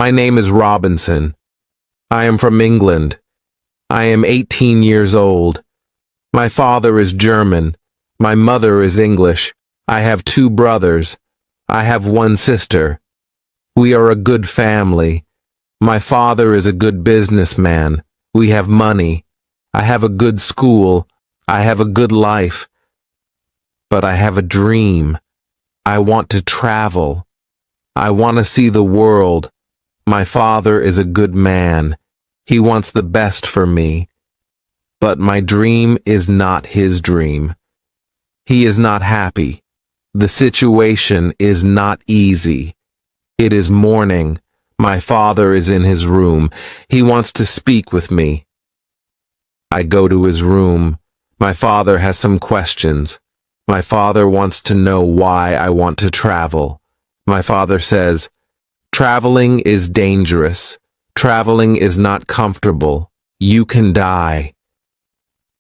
My name is Robinson. I am from England. I am 18 years old. My father is German. My mother is English. I have 2 brothers. I have 1 sister. We are a good family. My father is a good businessman. We have money. I have a good school. I have a good life. But I have a dream. I want to travel. I want to see the world. My father is a good man. He wants the best for me. But my dream is not his dream. He is not happy. The situation is not easy. It is morning. My father is in his room. He wants to speak with me. I go to his room. My father has some questions. My father wants to know why I want to travel. My father says, "Traveling is dangerous. Traveling is not comfortable. You can die."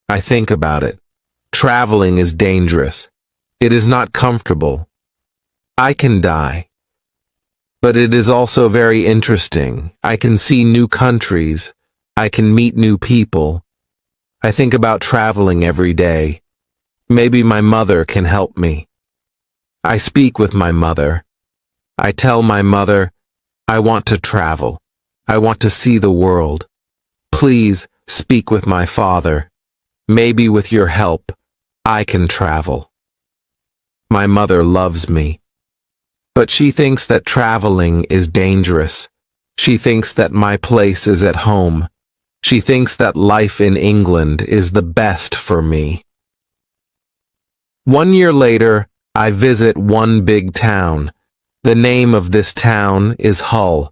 I think about it. Traveling is dangerous. It is not comfortable. I can die. But it is also very interesting. I can see new countries. I can meet new people. I think about traveling every day. Maybe my mother can help me. I speak with my mother. I tell my mother, I want to travel. I want to see the world. Please speak with my father. Maybe with your help, I can travel. My mother loves me. But she thinks that traveling is dangerous. She thinks that my place is at home. She thinks that life in England is the best for me. 1 year later, I visit one big town. The name of this town is Hull.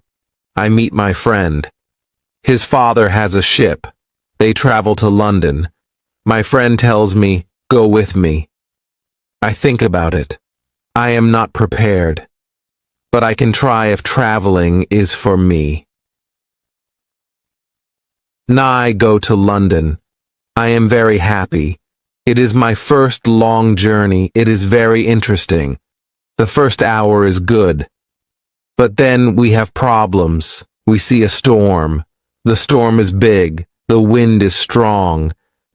I meet my friend. His father has a ship. They travel to London. My friend tells me, "Go with me." I think about it. I am not prepared. But I can try if traveling is for me. I go to London. I am very happy. It is my first long journey. It is very interesting. The first hour is good. But then we have problems. We see a storm. The storm is big. The wind is strong.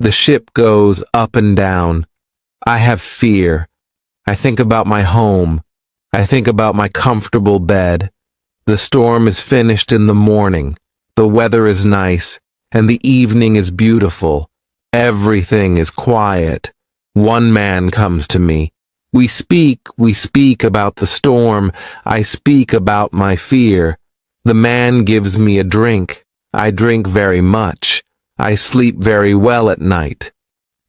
The ship goes up and down. I have fear. I think about my home. I think about my comfortable bed. The storm is finished in the morning. The weather is nice, and the evening is beautiful. Everything is quiet. One man comes to me. We speak about the storm. I speak about my fear. The man gives me a drink. I drink very much. I sleep very well at night.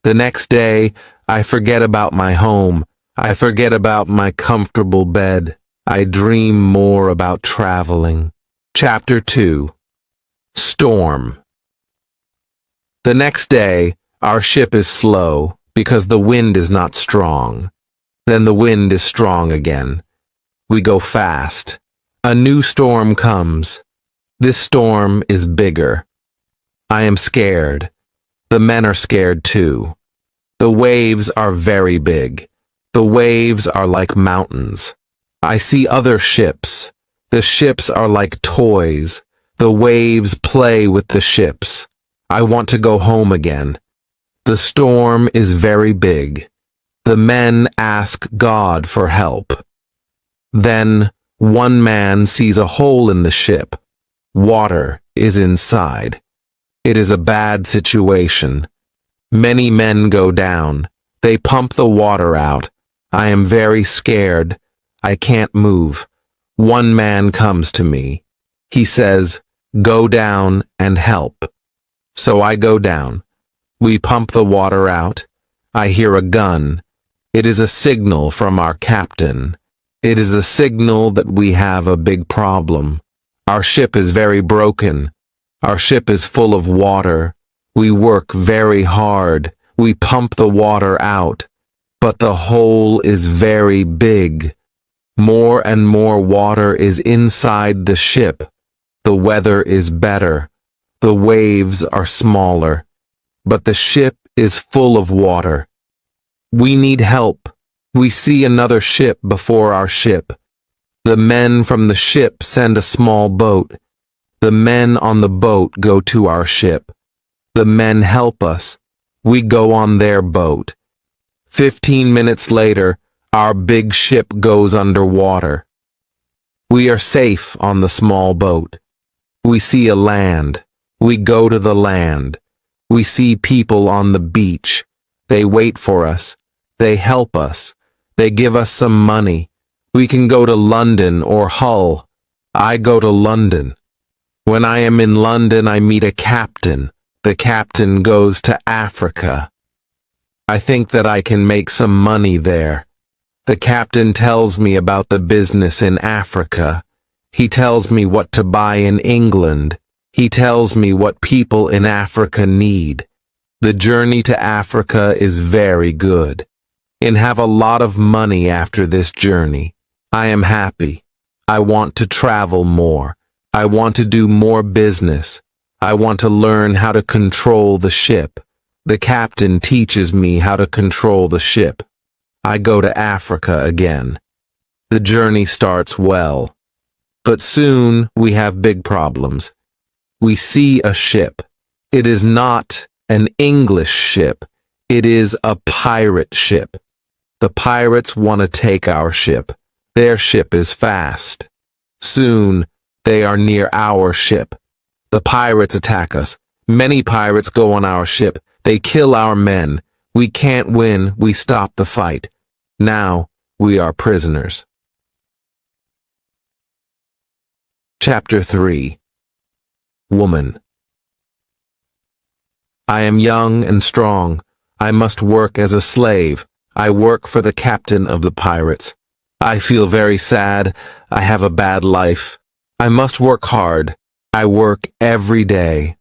The next day, I forget about my home. I forget about my comfortable bed. I dream more about traveling. Chapter 2. Storm. The next day, our ship is slow because the wind is not strong. Then the wind is strong again. We go fast. A new storm comes. This storm is bigger. I am scared. The men are scared too. The waves are very big. The waves are like mountains. I see other ships. The ships are like toys. The waves play with the ships. I want to go home again. The storm is very big. The men ask God for help. Then one man sees a hole in the ship. Water is inside. It is a bad situation. Many men go down. They pump the water out. I am very scared. I can't move. One man comes to me. He says, "Go down and help." So I go down. We pump the water out. I hear a gun. It is a signal from our captain. It is a signal that we have a big problem. Our ship is very broken. Our ship is full of water. We work very hard. We pump the water out. But the hole is very big. More and more water is inside the ship. The weather is better. The waves are smaller. But the ship is full of water. We need help. We see another ship before our ship. The men from the ship send a small boat. The men on the boat go to our ship. The men help us. We go on their boat. 15 minutes later, our big ship goes underwater. We are safe on the small boat. We see a land. We go to the land. We see people on the beach. They wait for us. They help us. They give us some money. We can go to London or Hull. I go to London. When I am in London, I meet a captain. The captain goes to Africa. I think that I can make some money there. The captain tells me about the business in Africa. He tells me what to buy in England. He tells me what people in Africa need. The journey to Africa is very good. And have a lot of money after this journey. I am happy. I want to travel more. I want to do more business. I want to learn how to control the ship. The captain teaches me how to control the ship. I go to Africa again. The journey starts well. But soon we have big problems. We see a ship. It is not an English ship. It is a pirate ship. The pirates want to take our ship. Their ship is fast. Soon they are near our ship. The pirates attack us. Many pirates go on our ship. They kill our men. We can't win. We stop the fight. Now we are prisoners. Chapter 3. Woman. I am young and strong. I must work as a slave. I work for the captain of the pirates. I feel very sad. I have a bad life. I must work hard. I work every day.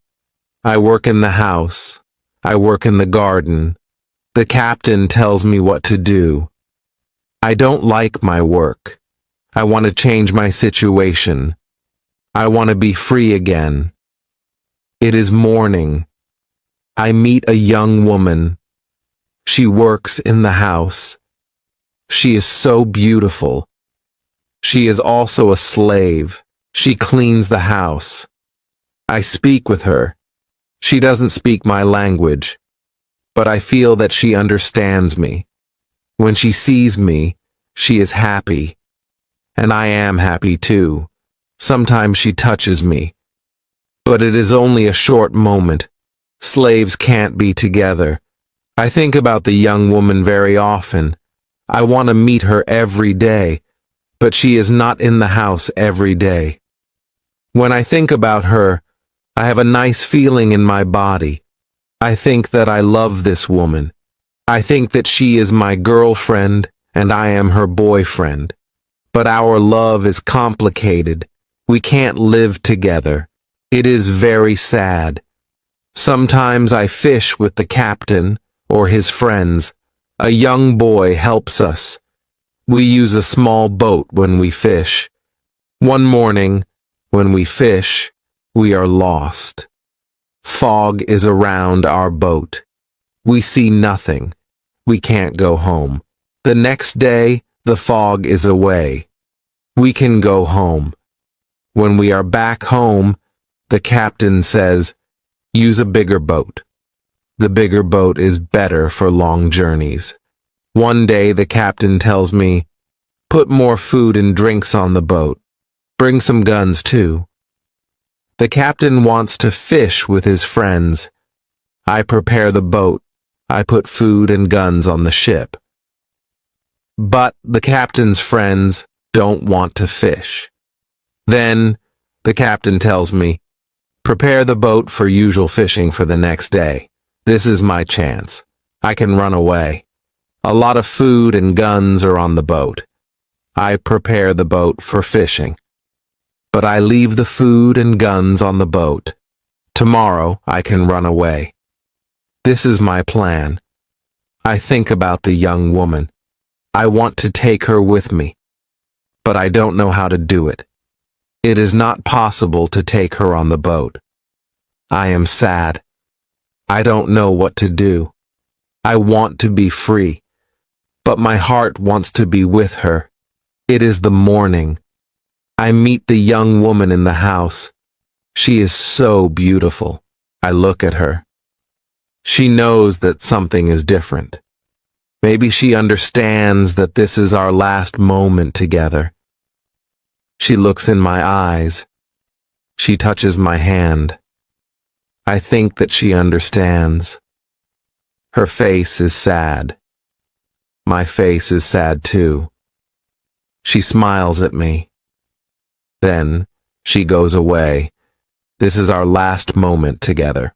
I work in the house. I work in the garden. The captain tells me what to do. I don't like my work. I want to change my situation. I want to be free again. It is morning. I meet a young woman. She works in the house. She is so beautiful. She is also a slave. She cleans the house. I speak with her. She doesn't speak my language, but I feel that she understands me. When she sees me, she is happy. And I am happy too. Sometimes she touches me. But it is only a short moment. Slaves can't be together. I think about the young woman very often. I want to meet her every day, but she is not in the house every day. When I think about her, I have a nice feeling in my body. I think that I love this woman. I think that she is my girlfriend and I am her boyfriend. But our love is complicated. We can't live together. It is very sad. Sometimes I fish with the captain or his friends. A young boy helps us. We use a small boat when we fish. One morning, when we fish, we are lost. Fog is around our boat. We see nothing. We can't go home. The next day, the fog is away. We can go home. When we are back home, the captain says, use a bigger boat. The bigger boat is better for long journeys. One day the captain tells me, put more food and drinks on the boat. Bring some guns too. The captain wants to fish with his friends. I prepare the boat. I put food and guns on the ship. But the captain's friends don't want to fish. Then the captain tells me, prepare the boat for usual fishing for the next day. This is my chance. I can run away. A lot of food and guns are on the boat. I prepare the boat for fishing. But I leave the food and guns on the boat. Tomorrow I can run away. This is my plan. I think about the young woman. I want to take her with me. But I don't know how to do it. It is not possible to take her on the boat. I am sad. I don't know what to do. I want to be free. But my heart wants to be with her. It is the morning. I meet the young woman in the house. She is so beautiful. I look at her. She knows that something is different. Maybe she understands that this is our last moment together. She looks in my eyes. She touches my hand. I think that she understands. Her face is sad. My face is sad too. She smiles at me. Then she goes away. This is our last moment together.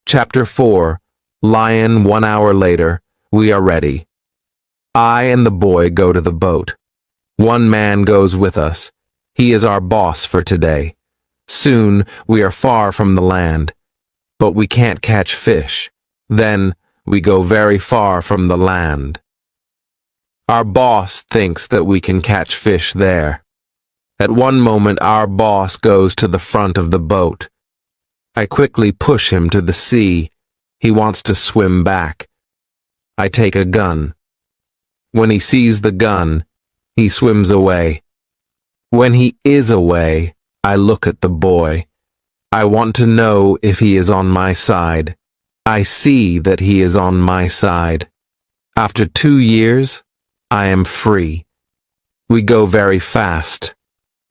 Chapter 4. Lion. 1 hour later. We are ready. I and the boy go to the boat. One man goes with us. He is our boss for today. Soon we are far from the land, but we can't catch fish. Then we go very far from the land. Our boss thinks that we can catch fish there. At one moment our boss goes to the front of the boat. I quickly push him to the sea. He wants to swim back. I take a gun. When he sees the gun, he swims away. When he is away, I look at the boy. I want to know if he is on my side. I see that he is on my side. After 2 years, I am free. We go very fast.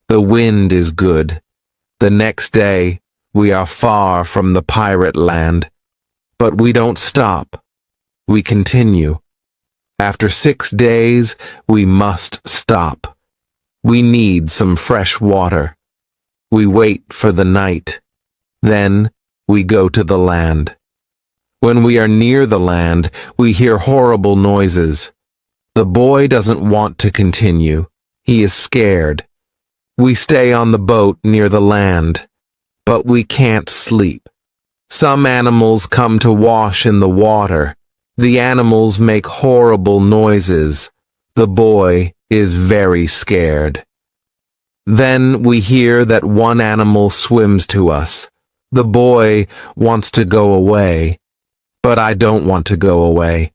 The wind is good. The next day, we are far from the pirate land. But we don't stop. We continue. After 6 days, we must stop. We need some fresh water. We wait for the night. Then we go to the land. When we are near the land, we hear horrible noises. The boy doesn't want to continue. He is scared. We stay on the boat near the land, but we can't sleep. Some animals come to wash in the water. The animals make horrible noises. The boy is very scared. Then we hear that one animal swims to us. The boy wants to go away, but I don't want to go away.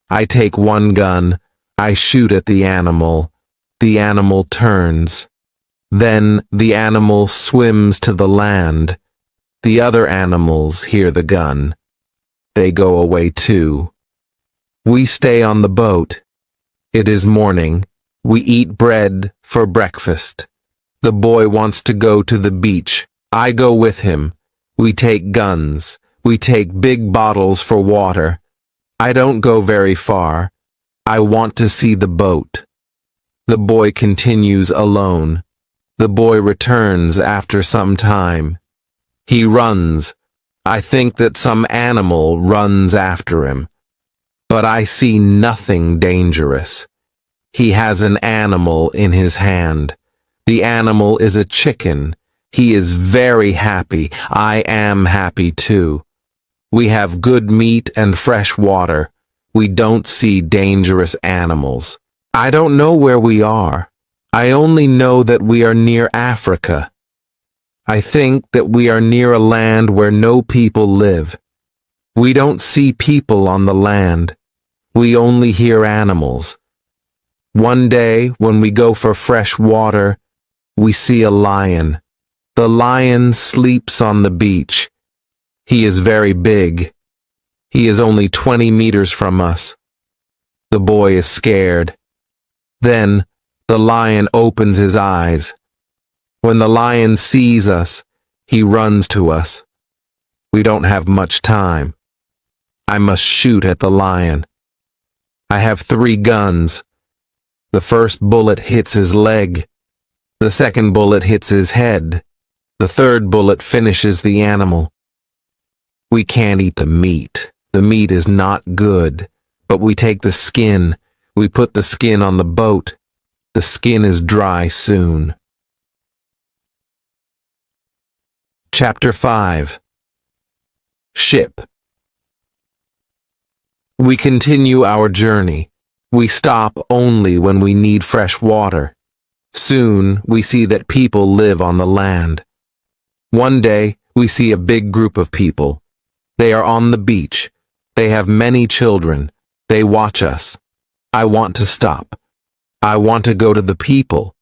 I take one gun. I shoot at the animal. The animal turns. Then the animal swims to the land. The other animals hear the gun. They go away too. We stay on the boat. It is morning. We eat bread for breakfast. The boy wants to go to the beach. I go with him. We take guns. We take big bottles for water. I don't go very far. I want to see the boat. The boy continues alone. The boy returns after some time. He runs. I think that some animal runs after him. But I see nothing dangerous. He has an animal in his hand. The animal is a chicken. He is very happy. I am happy too. We have good meat and fresh water. We don't see dangerous animals. I don't know where we are. I only know that we are near Africa. I think that we are near a land where no people live. We don't see people on the land. We only hear animals. One day, when we go for fresh water, we see a lion. The lion sleeps on the beach. He is very big. He is only 20 meters from us. The boy is scared. Then, the lion opens his eyes. When the lion sees us, he runs to us. We don't have much time. I must shoot at the lion. I have 3 guns. The first bullet hits his leg. The second bullet hits his head. The third bullet finishes the animal. We can't eat the meat. The meat is not good. But we take the skin. We put the skin on the boat. The skin is dry soon. Chapter 5. Ship. We continue our journey. We stop only when we need fresh water. Soon we see that people live on the land. One day we see a big group of people. They are on the beach. They have many children. They watch us. I want to stop. I want to go to the people.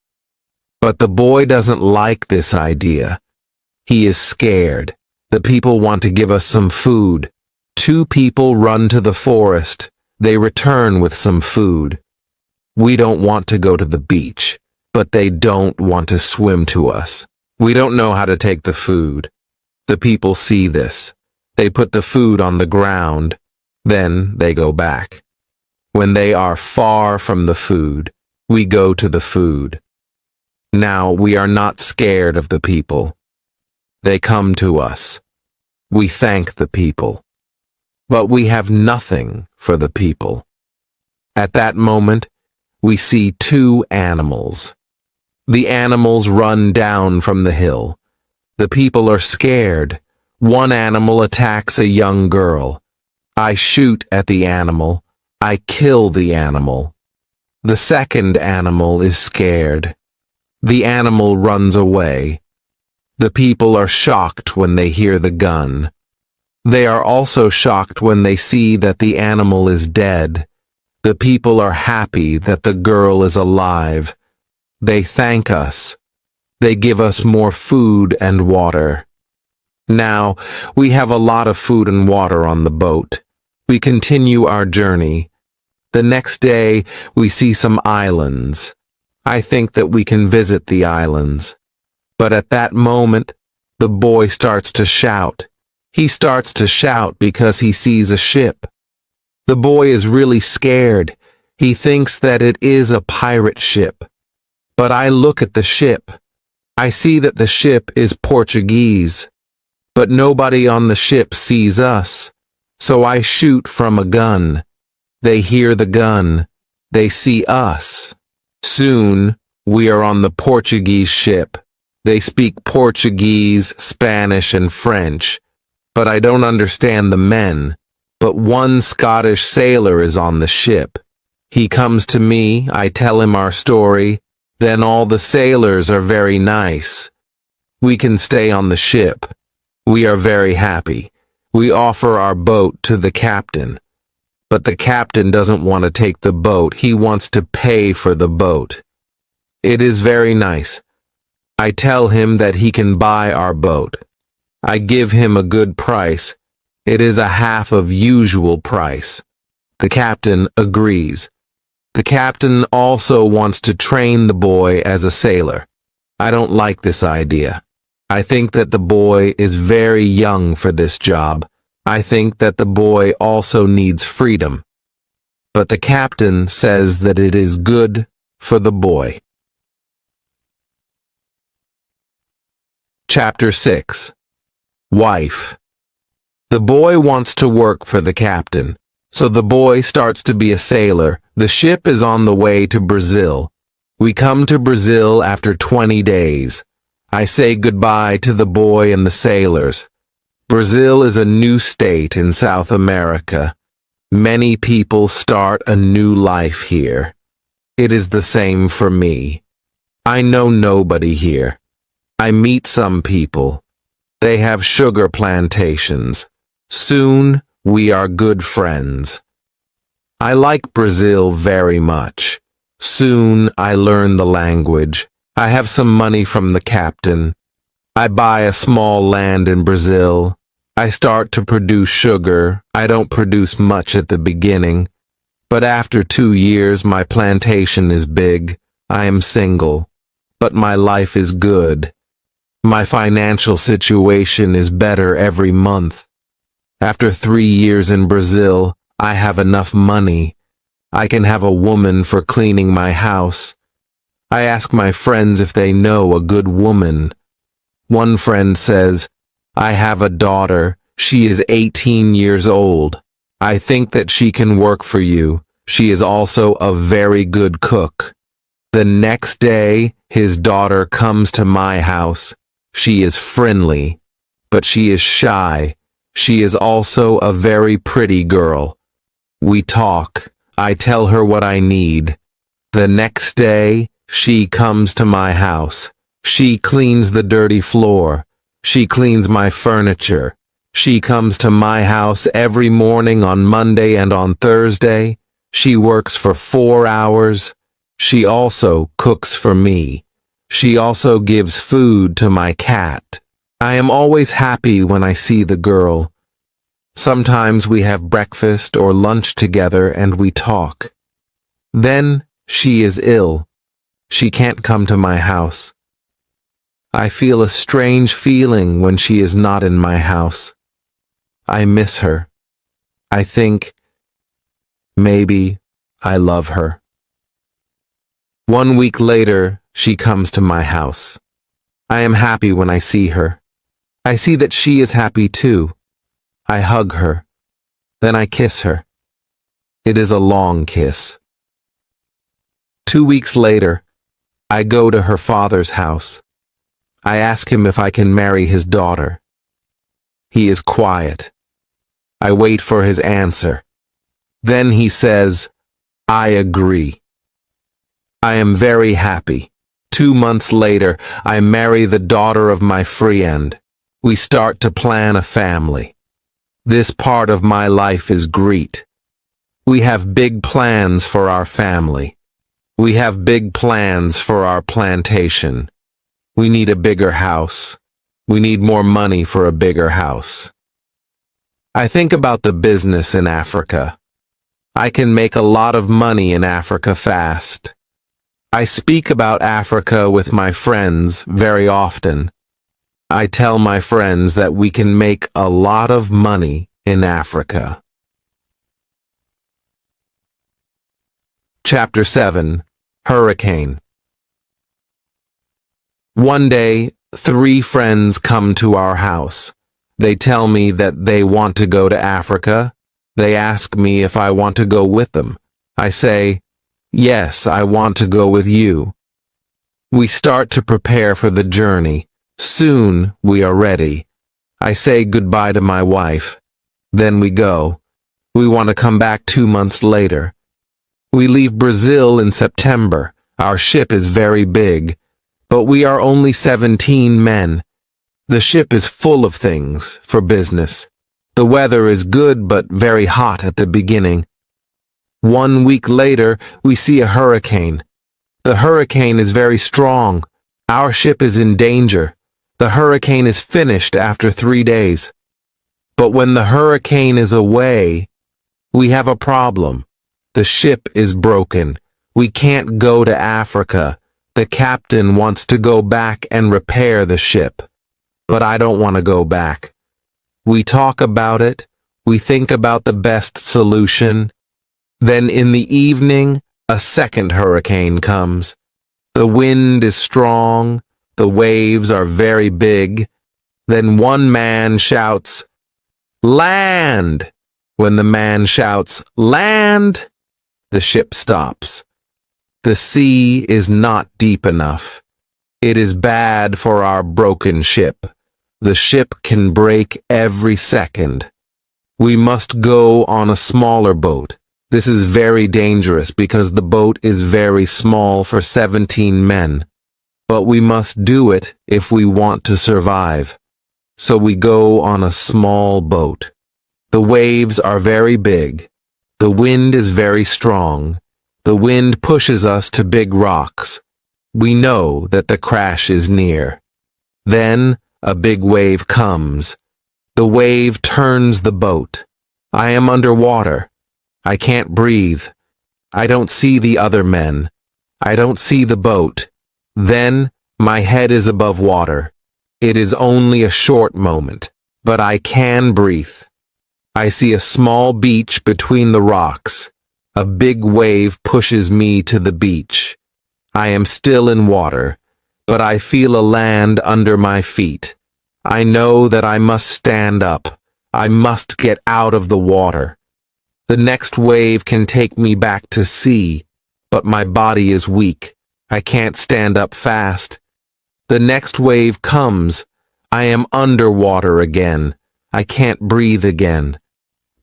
But the boy doesn't like this idea. He is scared. The people want to give us some food. 2 people run to the forest. They return with some food. We don't want to go to the beach, but they don't want to swim to us. We don't know how to take the food. The people see this. They put the food on the ground. Then they go back. When they are far from the food, we go to the food. Now we are not scared of the people. They come to us. We thank the people. But we have nothing for the people. At that moment, we see 2 animals. The animals run down from the hill. The people are scared. One animal attacks a young girl. I shoot at the animal. I kill the animal. The second animal is scared. The animal runs away. The people are shocked when they hear the gun. They are also shocked when they see that the animal is dead. The people are happy that the girl is alive. They thank us. They give us more food and water. Now, we have a lot of food and water on the boat. We continue our journey. The next day, we see some islands. I think that we can visit the islands. But at that moment, the boy starts to shout. He starts to shout because he sees a ship. The boy is really scared. He thinks that it is a pirate ship. But I look at the ship. I see that the ship is Portuguese. But nobody on the ship sees us. So I shoot from a gun. They hear the gun. They see us. Soon, we are on the Portuguese ship. They speak Portuguese, Spanish, and French. But I don't understand the men. But one Scottish sailor is on the ship. He comes to me, I tell him our story. Then all the sailors are very nice. We can stay on the ship. We are very happy. We offer our boat to the captain. But the captain doesn't want to take the boat. He wants to pay for the boat. It is very nice. I tell him that he can buy our boat. I give him a good price. It is a half of usual price. The captain agrees. The captain also wants to train the boy as a sailor. I don't like this idea. I think that the boy is very young for this job. I think that the boy also needs freedom. But the captain says that it is good for the boy. Chapter 6. Wife. The boy wants to work for the captain, so the boy starts to be a sailor. The ship is on the way to Brazil. We come to Brazil after 20 days. I say goodbye to the boy and the sailors. Brazil is a new state in South America. Many people start a new life here. It is the same for me. I know nobody here. I meet some people. They have sugar plantations. Soon, we are good friends. I like Brazil very much. Soon, I learn the language. I have some money from the captain. I buy a small land in Brazil. I start to produce sugar. I don't produce much at the beginning. But after 2 years, my plantation is big. I am single. But my life is good. My financial situation is better every month. After 3 years in Brazil, I have enough money. I can have a woman for cleaning my house. I ask my friends if they know a good woman. One friend says, I have a daughter. She is 18 years old. I think that she can work for you. She is also a very good cook. The next day, his daughter comes to my house. She is friendly, but she is shy. She is also a very pretty girl. We talk. I tell her what I need. The next day, she comes to my house. She cleans the dirty floor. She cleans my furniture. She comes to my house every morning on Monday and on Thursday. She works for 4 hours. She also cooks for me. She also gives food to my cat. I am always happy when I see the girl. Sometimes we have breakfast or lunch together and we talk. Then she is ill. She can't come to my house. I feel a strange feeling when she is not in my house. I miss her. I think maybe I love her. 1 week later, she comes to my house. I am happy when I see her. I see that she is happy too. I hug her. Then I kiss her. It is a long kiss. 2 weeks later, I go to her father's house. I ask him if I can marry his daughter. He is quiet. I wait for his answer. Then he says, I agree. I am very happy. 2 months later, I marry the daughter of my friend. We start to plan a family. This part of my life is great. We have big plans for our family. We have big plans for our plantation. We need a bigger house. We need more money for a bigger house. I think about the business in Africa. I can make a lot of money in Africa fast. I speak about Africa with my friends very often. I tell my friends that we can make a lot of money in Africa. Chapter 7. Hurricane. One day, 3 friends come to our house. They tell me that they want to go to Africa. They ask me if I want to go with them. I say, yes, I want to go with you. We start to prepare for the journey. Soon we are ready. I say goodbye to my wife. Then we go. We want to come back 2 months later. We leave Brazil in September. Our ship is very big, but we are only 17 men. The ship is full of things for business. The weather is good but very hot at the beginning. 1 week later, we see a hurricane. The hurricane is very strong. Our ship is in danger. The hurricane is finished after 3 days. But when the hurricane is away, we have a problem. The ship is broken. We can't go to Africa. The captain wants to go back and repair the ship. But I don't want to go back. We talk about it. We think about the best solution. Then in the evening, a second hurricane comes. The wind is strong. The waves are very big. Then one man shouts, "Land!" When the man shouts, "Land!" the ship stops. The sea is not deep enough. It is bad for our broken ship. The ship can break every second. We must go on a smaller boat. This is very dangerous because the boat is very small for 17 men. But we must do it if we want to survive. So we go on a small boat. The waves are very big. The wind is very strong. The wind pushes us to big rocks. We know that the crash is near. Then a big wave comes. The wave turns the boat. I am underwater. I can't breathe. I don't see the other men. I don't see the boat. Then my head is above water. It is only a short moment, but I can breathe. I see a small beach between the rocks. A big wave pushes me to the beach. I am still in water, but I feel a land under my feet. I know that I must stand up. I must get out of the water. The next wave can take me back to sea, but my body is weak. I can't stand up fast. The next wave comes. I am underwater again. I can't breathe again.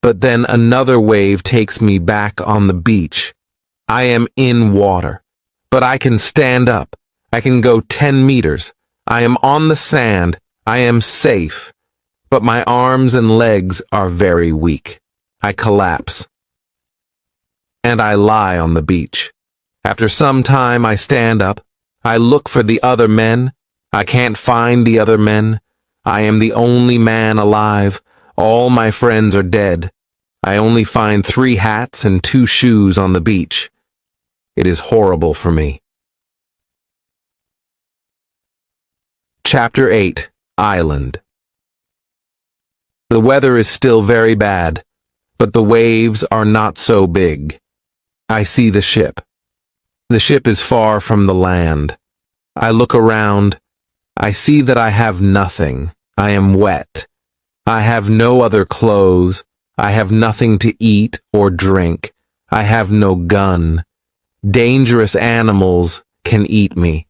But then another wave takes me back on the beach. I am in water, but I can stand up. I can go 10 meters. I am on the sand. I am safe. But my arms and legs are very weak. I collapse. And I lie on the beach. After some time, I stand up. I look for the other men. I can't find the other men. I am the only man alive. All my friends are dead. I only find 3 hats and 2 shoes on the beach. It is horrible for me. Chapter 8, Island. The weather is still very bad, but the waves are not so big. I see the ship. The ship is far from the land. I look around. I see that I have nothing. I am wet. I have no other clothes. I have nothing to eat or drink. I have no gun. Dangerous animals can eat me.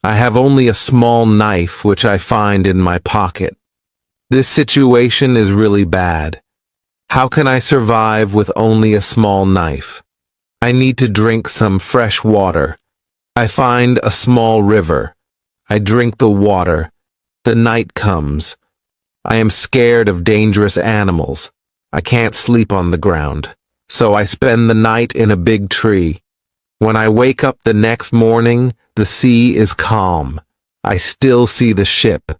I have only a small knife which I find in my pocket. This situation is really bad. How can I survive with only a small knife? I need to drink some fresh water. I find a small river. I drink the water. The night comes. I am scared of dangerous animals. I can't sleep on the ground, so I spend the night in a big tree. When I wake up the next morning, the sea is calm. I still see the ship.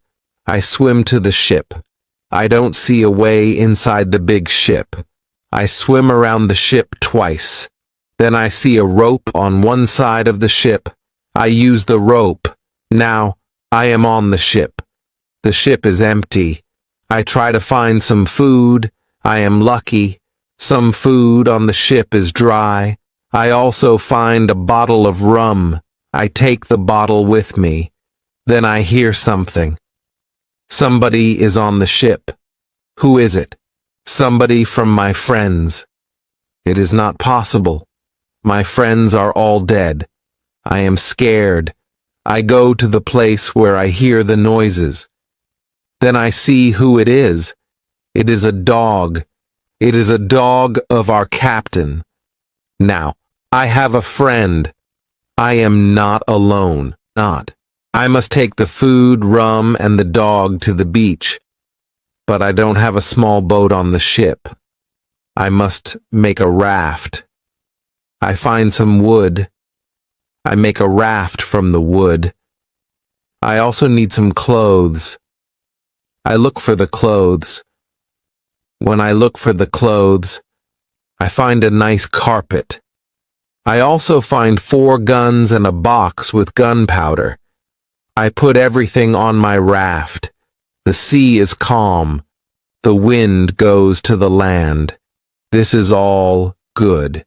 I swim to the ship. I don't see a way inside the big ship. I swim around the ship twice. Then I see a rope on one side of the ship. I use the rope. Now, I am on the ship. The ship is empty. I try to find some food. I am lucky. Some food on the ship is dry. I also find a bottle of rum. I take the bottle with me. Then I hear something. Somebody is on the ship. Who is it? Somebody from my friends. It is not possible. My friends are all dead. I am scared. I go to the place where I hear the noises. Then I see who it is. It is a dog. It is a dog of our captain. Now, I have a friend. I am not alone. I must take the food, rum, and the dog to the beach. But I don't have a small boat on the ship. I must make a raft. I find some wood. I make a raft from the wood. I also need some clothes. I look for the clothes. When I look for the clothes, I find a nice carpet. I also find 4 guns and a box with gunpowder. I put everything on my raft. The sea is calm. The wind goes to the land. This is all good.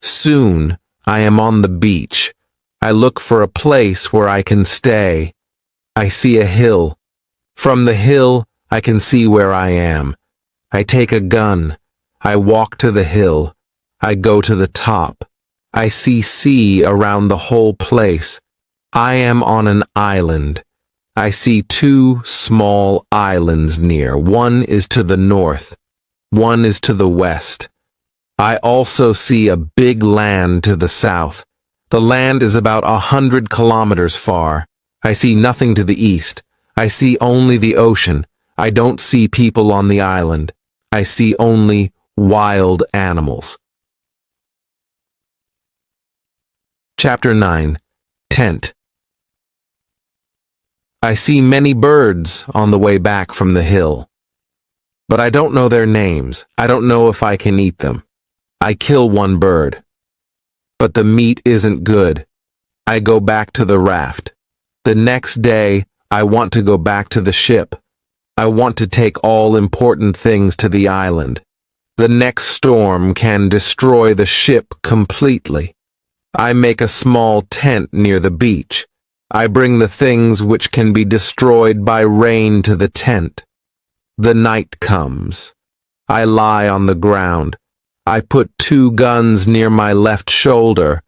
Soon, I am on the beach. I look for a place where I can stay. I see a hill. From the hill, I can see where I am. I take a gun. I walk to the hill. I go to the top. I see sea around the whole place. I am on an island. I see 2 small islands near. One is to the north. One is to the west. I also see a big land to the south. The land is about 100 kilometers far. I see nothing to the east. I see only the ocean. I don't see people on the island. I see only wild animals. Chapter 9, Tent. I see many birds on the way back from the hill. But I don't know their names. I don't know if I can eat them. I kill one bird. But the meat isn't good. I go back to the raft. The next day, I want to go back to the ship. I want to take all important things to the island. The next storm can destroy the ship completely. I make a small tent near the beach. I bring the things which can be destroyed by rain to the tent. The night comes. I lie on the ground. I put 2 guns near my left shoulder.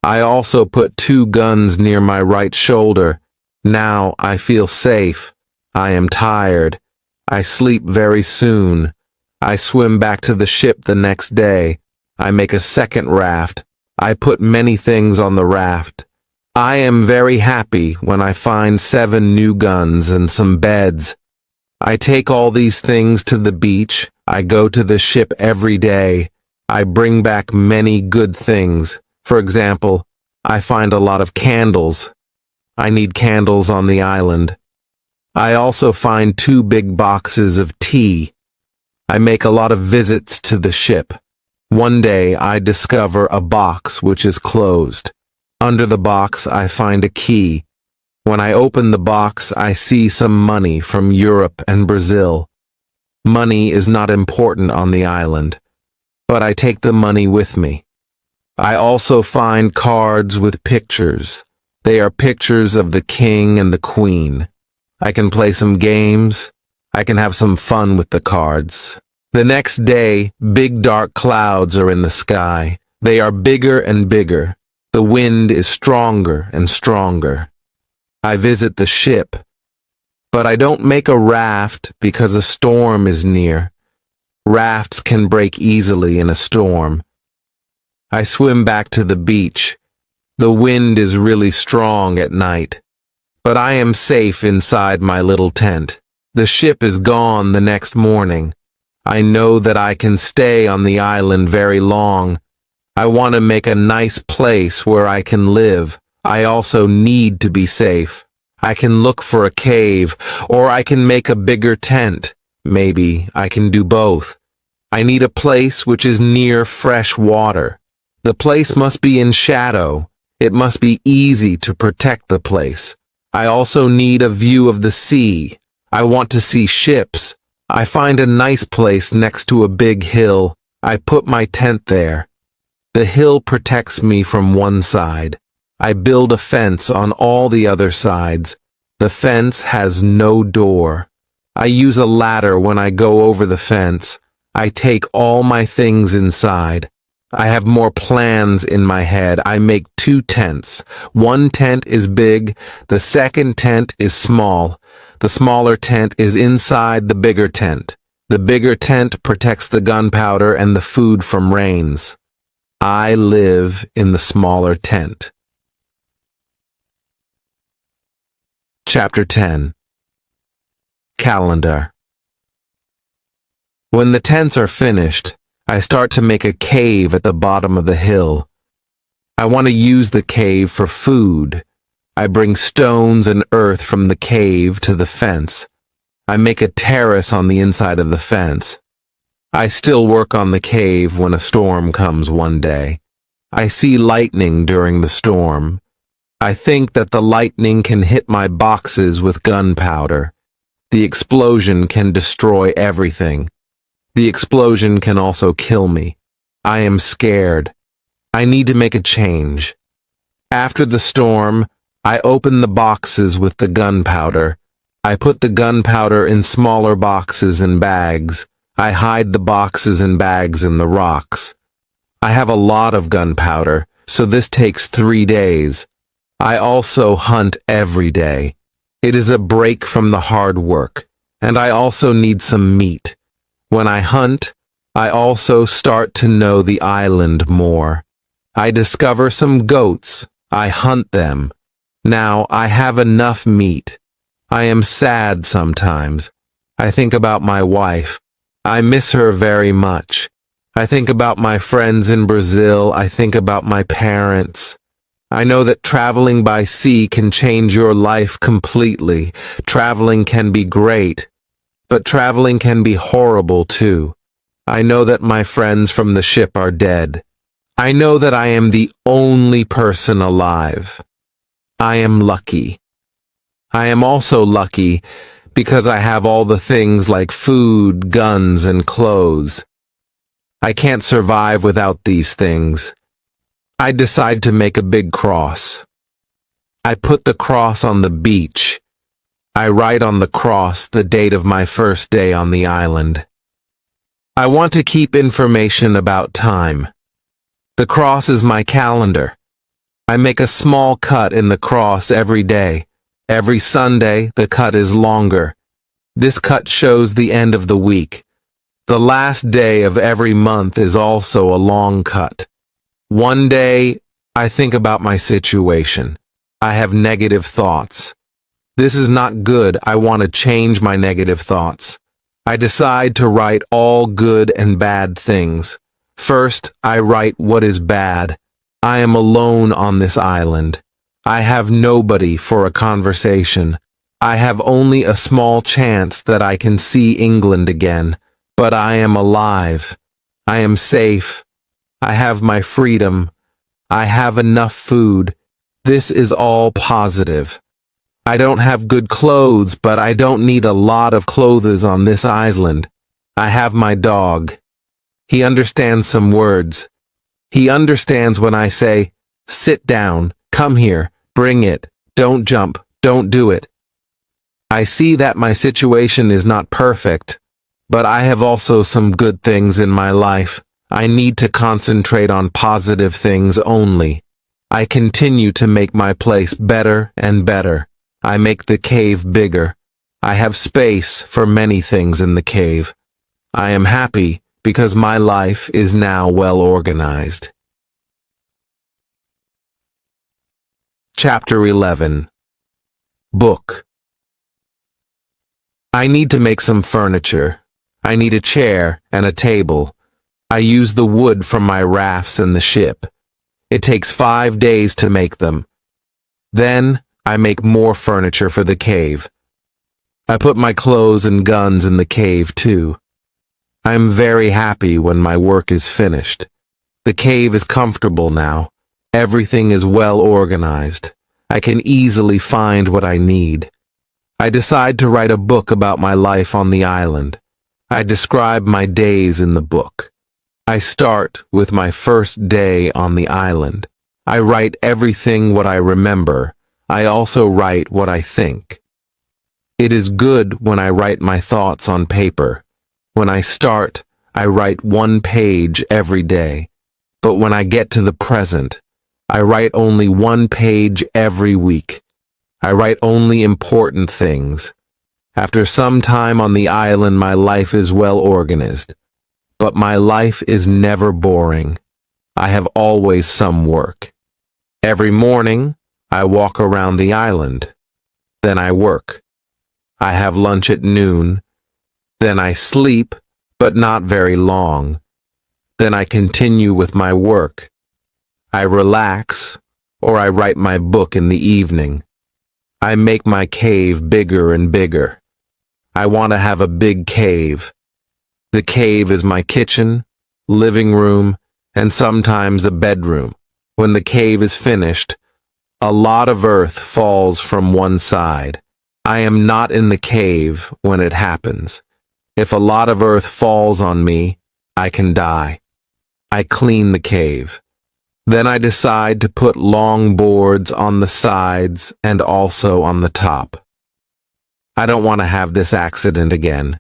I also put 2 guns near my right shoulder. Now I feel safe. I am tired. I sleep very soon. I swim back to the ship the next day. I make a second raft. I put many things on the raft. I am very happy when I find 7 new guns and some beds. I take all these things to the beach. I go to the ship every day. I bring back many good things. For example, I find a lot of candles. I need candles on the island. I also find 2 big boxes of tea. I make a lot of visits to the ship. One day I discover a box which is closed. Under the box I find a key. When I open the box, I see some money from Europe and Brazil. Money is not important on the island, but I take the money with me. I also find cards with pictures. They are pictures of the king and the queen. I can play some games. I can have some fun with the cards. The next day, big dark clouds are in the sky. They are bigger and bigger. The wind is stronger and stronger. I visit the ship, but I don't make a raft because a storm is near. Rafts can break easily in a storm. I swim back to the beach. The wind is really strong at night, but I am safe inside my little tent. The ship is gone the next morning. I know that I can stay on the island very long. I want to make a nice place where I can live. I also need to be safe. I can look for a cave, or I can make a bigger tent. Maybe I can do both. I need a place which is near fresh water. The place must be in shadow. It must be easy to protect the place. I also need a view of the sea. I want to see ships. I find a nice place next to a big hill. I put my tent there. The hill protects me from one side. I build a fence on all the other sides. The fence has no door. I use a ladder when I go over the fence. I take all my things inside. I have more plans in my head. I make 2 tents. One tent is big. The second tent is small. The smaller tent is inside the bigger tent. The bigger tent protects the gunpowder and the food from rains. I live in the smaller tent. Chapter 10. Calendar. When the tents are finished, I start to make a cave at the bottom of the hill. I want to use the cave for food. I bring stones and earth from the cave to the fence. I make a terrace on the inside of the fence. I still work on the cave when a storm comes one day. I see lightning during the storm. I think that the lightning can hit my boxes with gunpowder. The explosion can destroy everything. The explosion can also kill me. I am scared. I need to make a change. After the storm, I open the boxes with the gunpowder. I put the gunpowder in smaller boxes and bags. I hide the boxes and bags in the rocks. I have a lot of gunpowder, so this takes 3 days. I also hunt every day. It is a break from the hard work, and I also need some meat. When I hunt, I also start to know the island more. I discover some goats. I hunt them. Now I have enough meat. I am sad sometimes. I think about my wife. I miss her very much. I think about my friends in Brazil. I think about my parents. I know that traveling by sea can change your life completely. Traveling can be great, but traveling can be horrible too. I know that my friends from the ship are dead. I know that I am the only person alive. I am lucky. I am also lucky because I have all the things like food, guns, and clothes. I can't survive without these things. I decide to make a big cross. I put the cross on the beach. I write on the cross the date of my first day on the island. I want to keep information about time. The cross is my calendar. I make a small cut in the cross every day. Every Sunday, the cut is longer. This cut shows the end of the week. The last day of every month is also a long cut. One day, I think about my situation. I have negative thoughts. This is not good. I want to change my negative thoughts. I decide to write all good and bad things. First, I write what is bad. I am alone on this island. I have nobody for a conversation. I have only a small chance that I can see England again, but I am alive. I am safe. I have my freedom. I have enough food. This is all positive. I don't have good clothes, but I don't need a lot of clothes on this island. I have my dog. He understands some words. He understands when I say, "Sit down, come here, bring it, don't jump, don't do it." I see that my situation is not perfect, but I have also some good things in my life. I need to concentrate on positive things only. I continue to make my place better and better. I make the cave bigger. I have space for many things in the cave. I am happy because my life is now well organized. Chapter 11. Book. I need to make some furniture. I need a chair and a table. I use the wood from my rafts and the ship. It takes 5 days to make them. Then I make more furniture for the cave. I put my clothes and guns in the cave too. I am very happy when my work is finished. The cave is comfortable now. Everything is well organized. I can easily find what I need. I decide to write a book about my life on the island. I describe my days in the book. I start with my first day on the island. I write everything what I remember. I also write what I think. It is good when I write my thoughts on paper. When I start, I write 1 page every day. But when I get to the present, I write only 1 page every week. I write only important things. After some time on the island, my life is well organized. But my life is never boring. I have always some work. Every morning, I walk around the island. Then I work. I have lunch at noon. Then I sleep, but not very long. Then I continue with my work. I relax, or I write my book in the evening. I make my cave bigger and bigger. I want to have a big cave. The cave is my kitchen, living room, and sometimes a bedroom. When the cave is finished, a lot of earth falls from one side. I am not in the cave when it happens. If a lot of earth falls on me, I can die. I clean the cave. Then I decide to put long boards on the sides and also on the top. I don't want to have this accident again.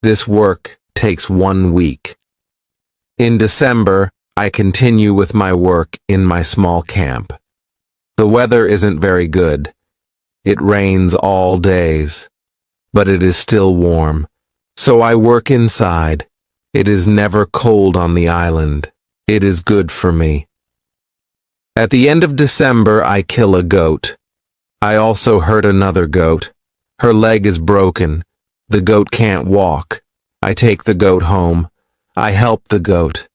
This work takes 1 week. In December, I continue with my work in my small camp. The weather isn't very good. It rains all days, but it is still warm. So I work inside. It is never cold on the island. It is good for me. At the end of December, I kill a goat. I also hurt another goat. Her leg is broken. The goat can't walk. I take the goat home. I help the goat.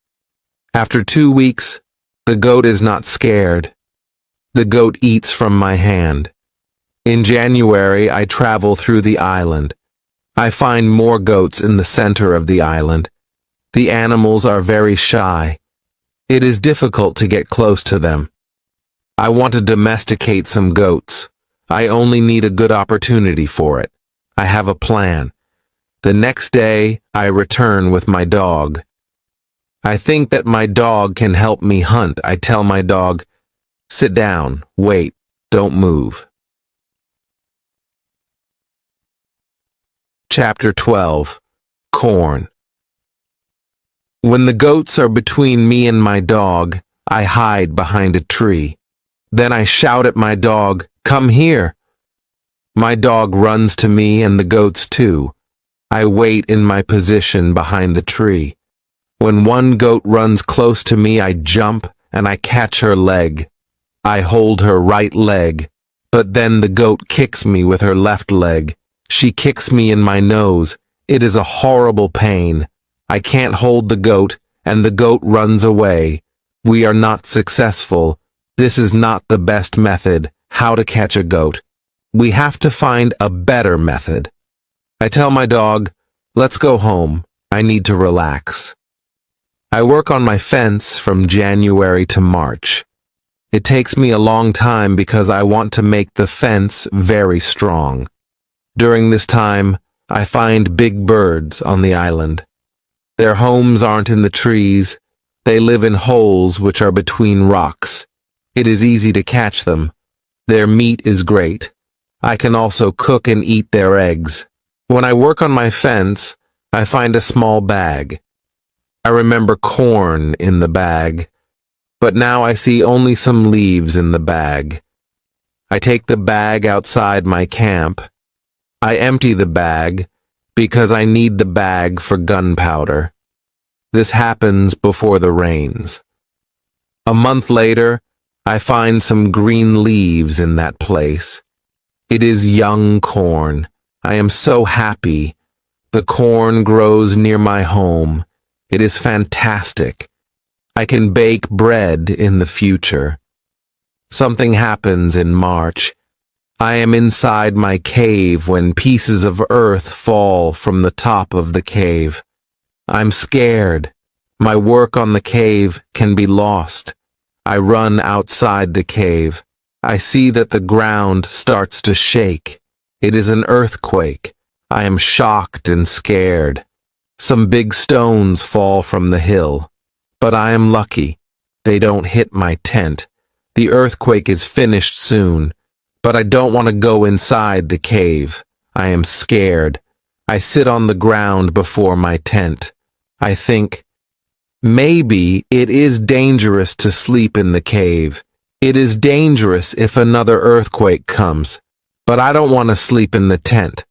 After 2 weeks, the goat is not scared. The goat eats from my hand. In January, I travel through the island. I find more goats in the center of the island. The animals are very shy. It is difficult to get close to them. I want to domesticate some goats. I only need a good opportunity for it. I have a plan. The next day, I return with my dog. I think that my dog can help me hunt. I tell my dog, "Sit down, wait, don't move." Chapter 12. Corn. When the goats are between me and my dog, I hide behind a tree. Then I shout at my dog, "Come here." My dog runs to me and the goats too. I wait in my position behind the tree. When one goat runs close to me, I jump and I catch her leg. I hold her right leg, but then the goat kicks me with her left leg. She kicks me in my nose. It is a horrible pain. I can't hold the goat, and the goat runs away. We are not successful. This is not the best method, how to catch a goat. We have to find a better method. I tell my dog, let's go home. I need to relax. I work on my fence from January to March. It takes me a long time because I want to make the fence very strong. During this time, I find big birds on the island. Their homes aren't in the trees. They live in holes which are between rocks. It is easy to catch them. Their meat is great. I can also cook and eat their eggs. When I work on my fence, I find a small bag. I remember corn in the bag, but now I see only some leaves in the bag. I take the bag outside my camp. I empty the bag because I need the bag for gunpowder. This happens before the rains. A month later, I find some green leaves in that place. It is young corn. I am so happy. The corn grows near my home. It is fantastic. I can bake bread in the future. Something happens in March. I am inside my cave when pieces of earth fall from the top of the cave. I'm scared. My work on the cave can be lost. I run outside the cave. I see that the ground starts to shake. It is an earthquake. I am shocked and scared. Some big stones fall from the hill. But I am lucky. They don't hit my tent. The earthquake is finished soon. But I don't want to go inside the cave. I am scared. I sit on the ground before my tent. I think, maybe it is dangerous to sleep in the cave. It is dangerous if another earthquake comes. But I don't want to sleep in the tent.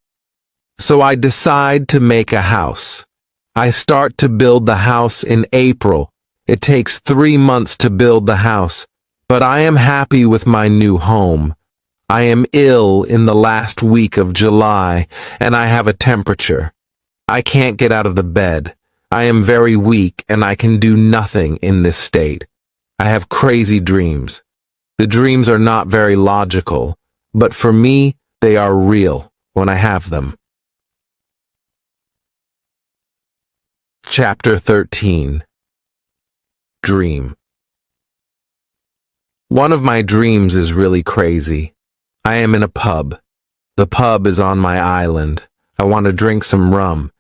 So I decide to make a house. I start to build the house in April. It takes 3 months to build the house, but I am happy with my new home. I am ill in the last week of July, and I have a temperature. I can't get out of the bed. I am very weak, and I can do nothing in this state. I have crazy dreams. The dreams are not very logical, but for me, they are real when I have them. Chapter 13. Dream. One of my dreams is really crazy. I am in a pub. The pub is on my island. I want to drink some rum.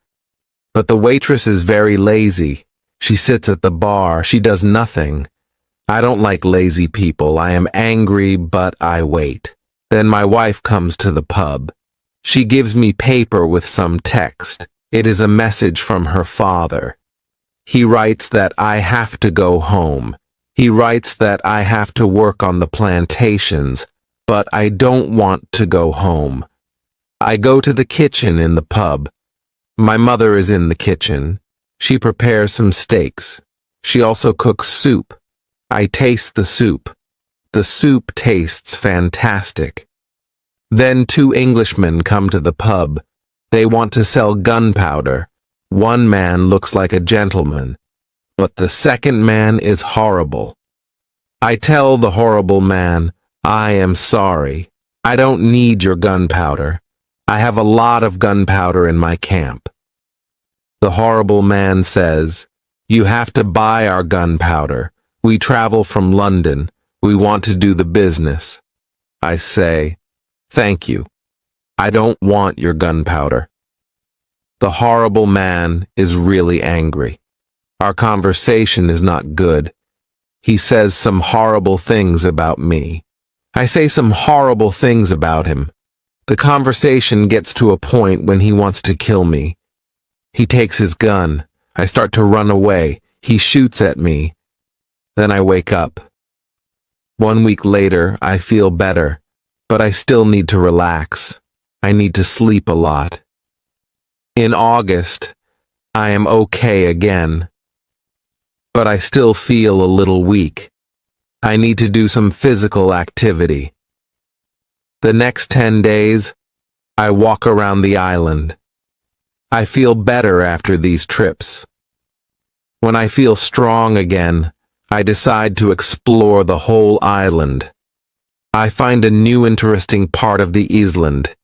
But the waitress is very lazy. She sits at the bar. She does nothing. I don't like lazy people. I am angry, but I wait. Then my wife comes to the pub. She gives me paper with some text. It is a message from her father. He writes that I have to go home. He writes that I have to work on the plantations, but I don't want to go home. I go to the kitchen in the pub. My mother is in the kitchen. She prepares some steaks. She also cooks soup. I taste the soup. The soup tastes fantastic. Then 2 Englishmen come to the pub. They want to sell gunpowder. One man looks like a gentleman, but the second man is horrible. I tell the horrible man, I am sorry. I don't need your gunpowder. I have a lot of gunpowder in my camp. The horrible man says, you have to buy our gunpowder. We travel from London. We want to do the business. I say, thank you. I don't want your gunpowder. The horrible man is really angry. Our conversation is not good. He says some horrible things about me. I say some horrible things about him. The conversation gets to a point when he wants to kill me. He takes his gun. I start to run away. He shoots at me. Then I wake up. 1 week later, I feel better, but I still need to relax. I need to sleep a lot. In August, I am okay again, but I still feel a little weak. I need to do some physical activity. The next 10 days, I walk around the island. I feel better after these trips. When I feel strong again, I decide to explore the whole island. I find a new interesting part of the island.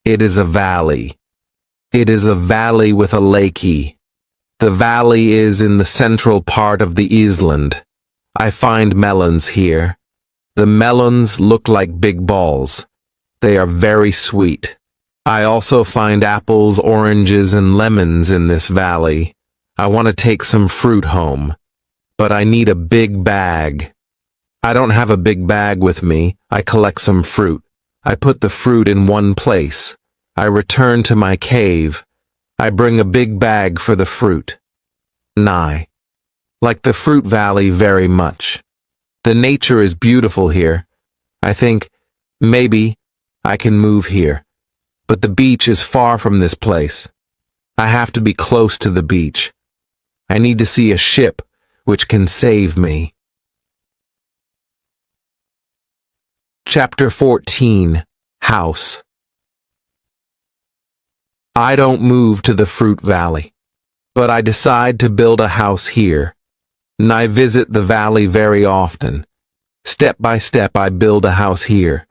It is a valley. It is a valley with a lakey. The valley is in the central part of the island. I find melons here. The melons look like big balls. They are very sweet. I also find apples, oranges, and lemons in this valley. I want to take some fruit home, but I need a big bag. I don't have a big bag with me. I collect some fruit. I put the fruit in one place. I return to my cave. I bring a big bag for the fruit. Nye. Like the fruit valley very much. The nature is beautiful here. I think, maybe, I can move here. But the beach is far from this place. I have to be close to the beach. I need to see a ship which can save me. Chapter 14. House. I don't move to the fruit valley, but I decide to build a house here. And I visit the valley very often. Step by step I build a house here.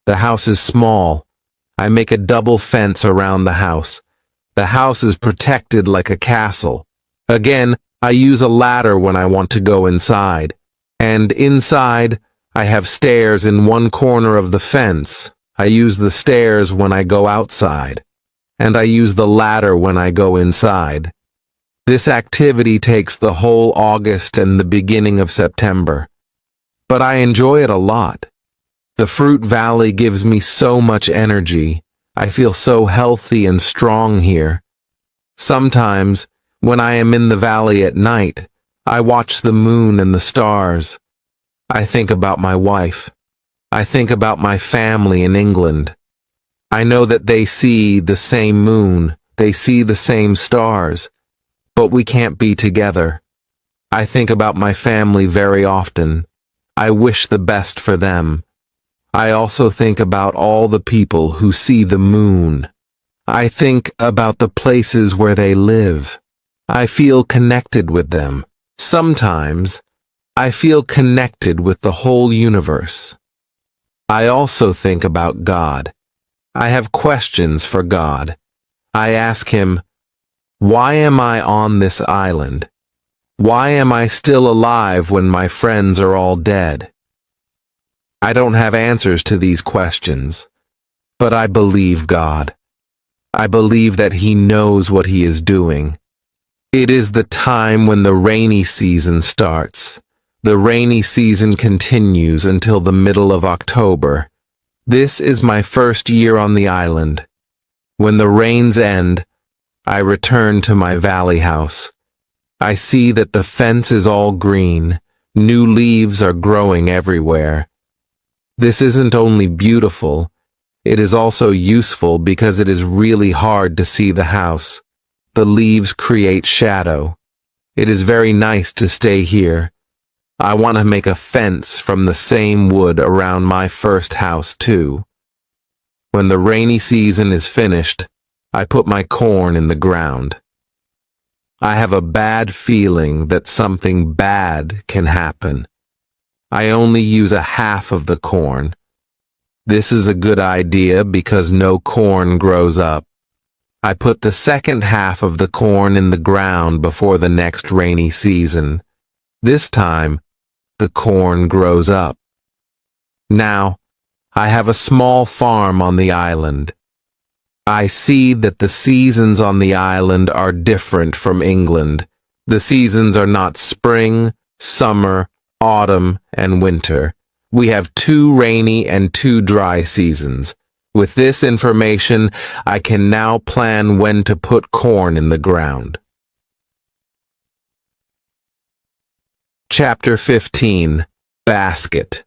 The house is small. I make a double fence around the house. The house is protected like a castle. Again, I use a ladder when I want to go inside. And inside, I have stairs in one corner of the fence. I use the stairs when I go outside. And I use the ladder when I go inside. This activity takes the whole August and the beginning of September. But I enjoy it a lot. The fruit valley gives me so much energy. I feel so healthy and strong here. Sometimes, when I am in the valley at night, I watch the moon and the stars. I think about my wife. I think about my family in England. I know that they see the same moon, they see the same stars, but we can't be together. I think about my family very often. I wish the best for them. I also think about all the people who see the moon. I think about the places where they live. I feel connected with them. Sometimes, I feel connected with the whole universe. I also think about God. I have questions for God. I ask him, why am I on this island? Why am I still alive when my friends are all dead? I don't have answers to these questions, but I believe God. I believe that he knows what he is doing. It is the time when the rainy season starts. The rainy season continues until the middle of October. This is my first year on the island. When the rains end, I return to my valley house. I see that the fence is all green. New leaves are growing everywhere. This isn't only beautiful, it is also useful because it is really hard to see the house. The leaves create shadow. It is very nice to stay here. I want to make a fence from the same wood around my first house too. When the rainy season is finished, I put my corn in the ground. I have a bad feeling that something bad can happen. I only use a half of the corn. This is a good idea because no corn grows up. I put the second half of the corn in the ground before the next rainy season. This time, the corn grows up. Now, I have a small farm on the island. I see that the seasons on the island are different from England. The seasons are not spring, summer, autumn, and winter. We have 2 rainy and 2 dry seasons. With this information, I can now plan when to put corn in the ground. Chapter 15. Basket.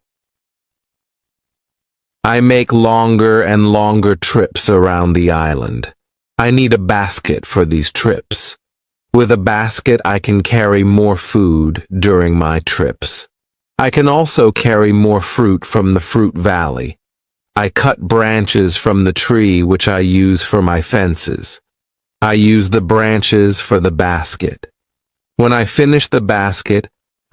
I make longer and longer trips around the island. I need a basket for these trips. With a basket, I can carry more food during my trips. I can also carry more fruit from the fruit valley. I cut branches from the tree which I use for my fences. I use the branches for the basket. When I finish the basket,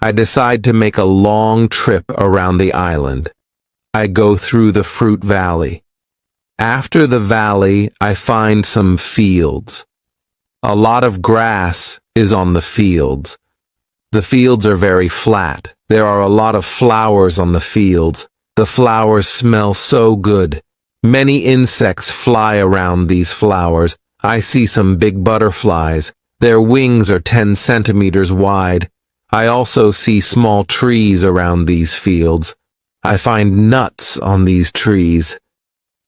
I decide to make a long trip around the island. I go through the fruit valley. After the valley, I find some fields. A lot of grass is on the fields. The fields are very flat. There are a lot of flowers on the fields. The flowers smell so good. Many insects fly around these flowers. I see some big butterflies. Their wings are 10 centimeters wide. I also see small trees around these fields. I find nuts on these trees.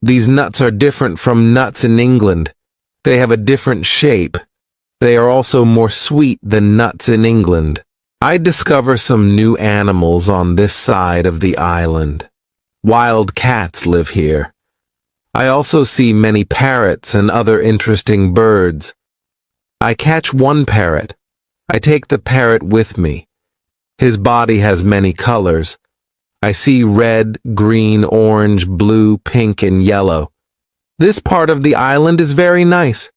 These nuts are different from nuts in England. They have a different shape. They are also more sweet than nuts in England. I discover some new animals on this side of the island. Wild cats live here. I also see many parrots and other interesting birds. I catch one parrot. I take the parrot with me. His body has many colors. I see red, green, orange, blue, pink, and yellow. This part of the island is very nice.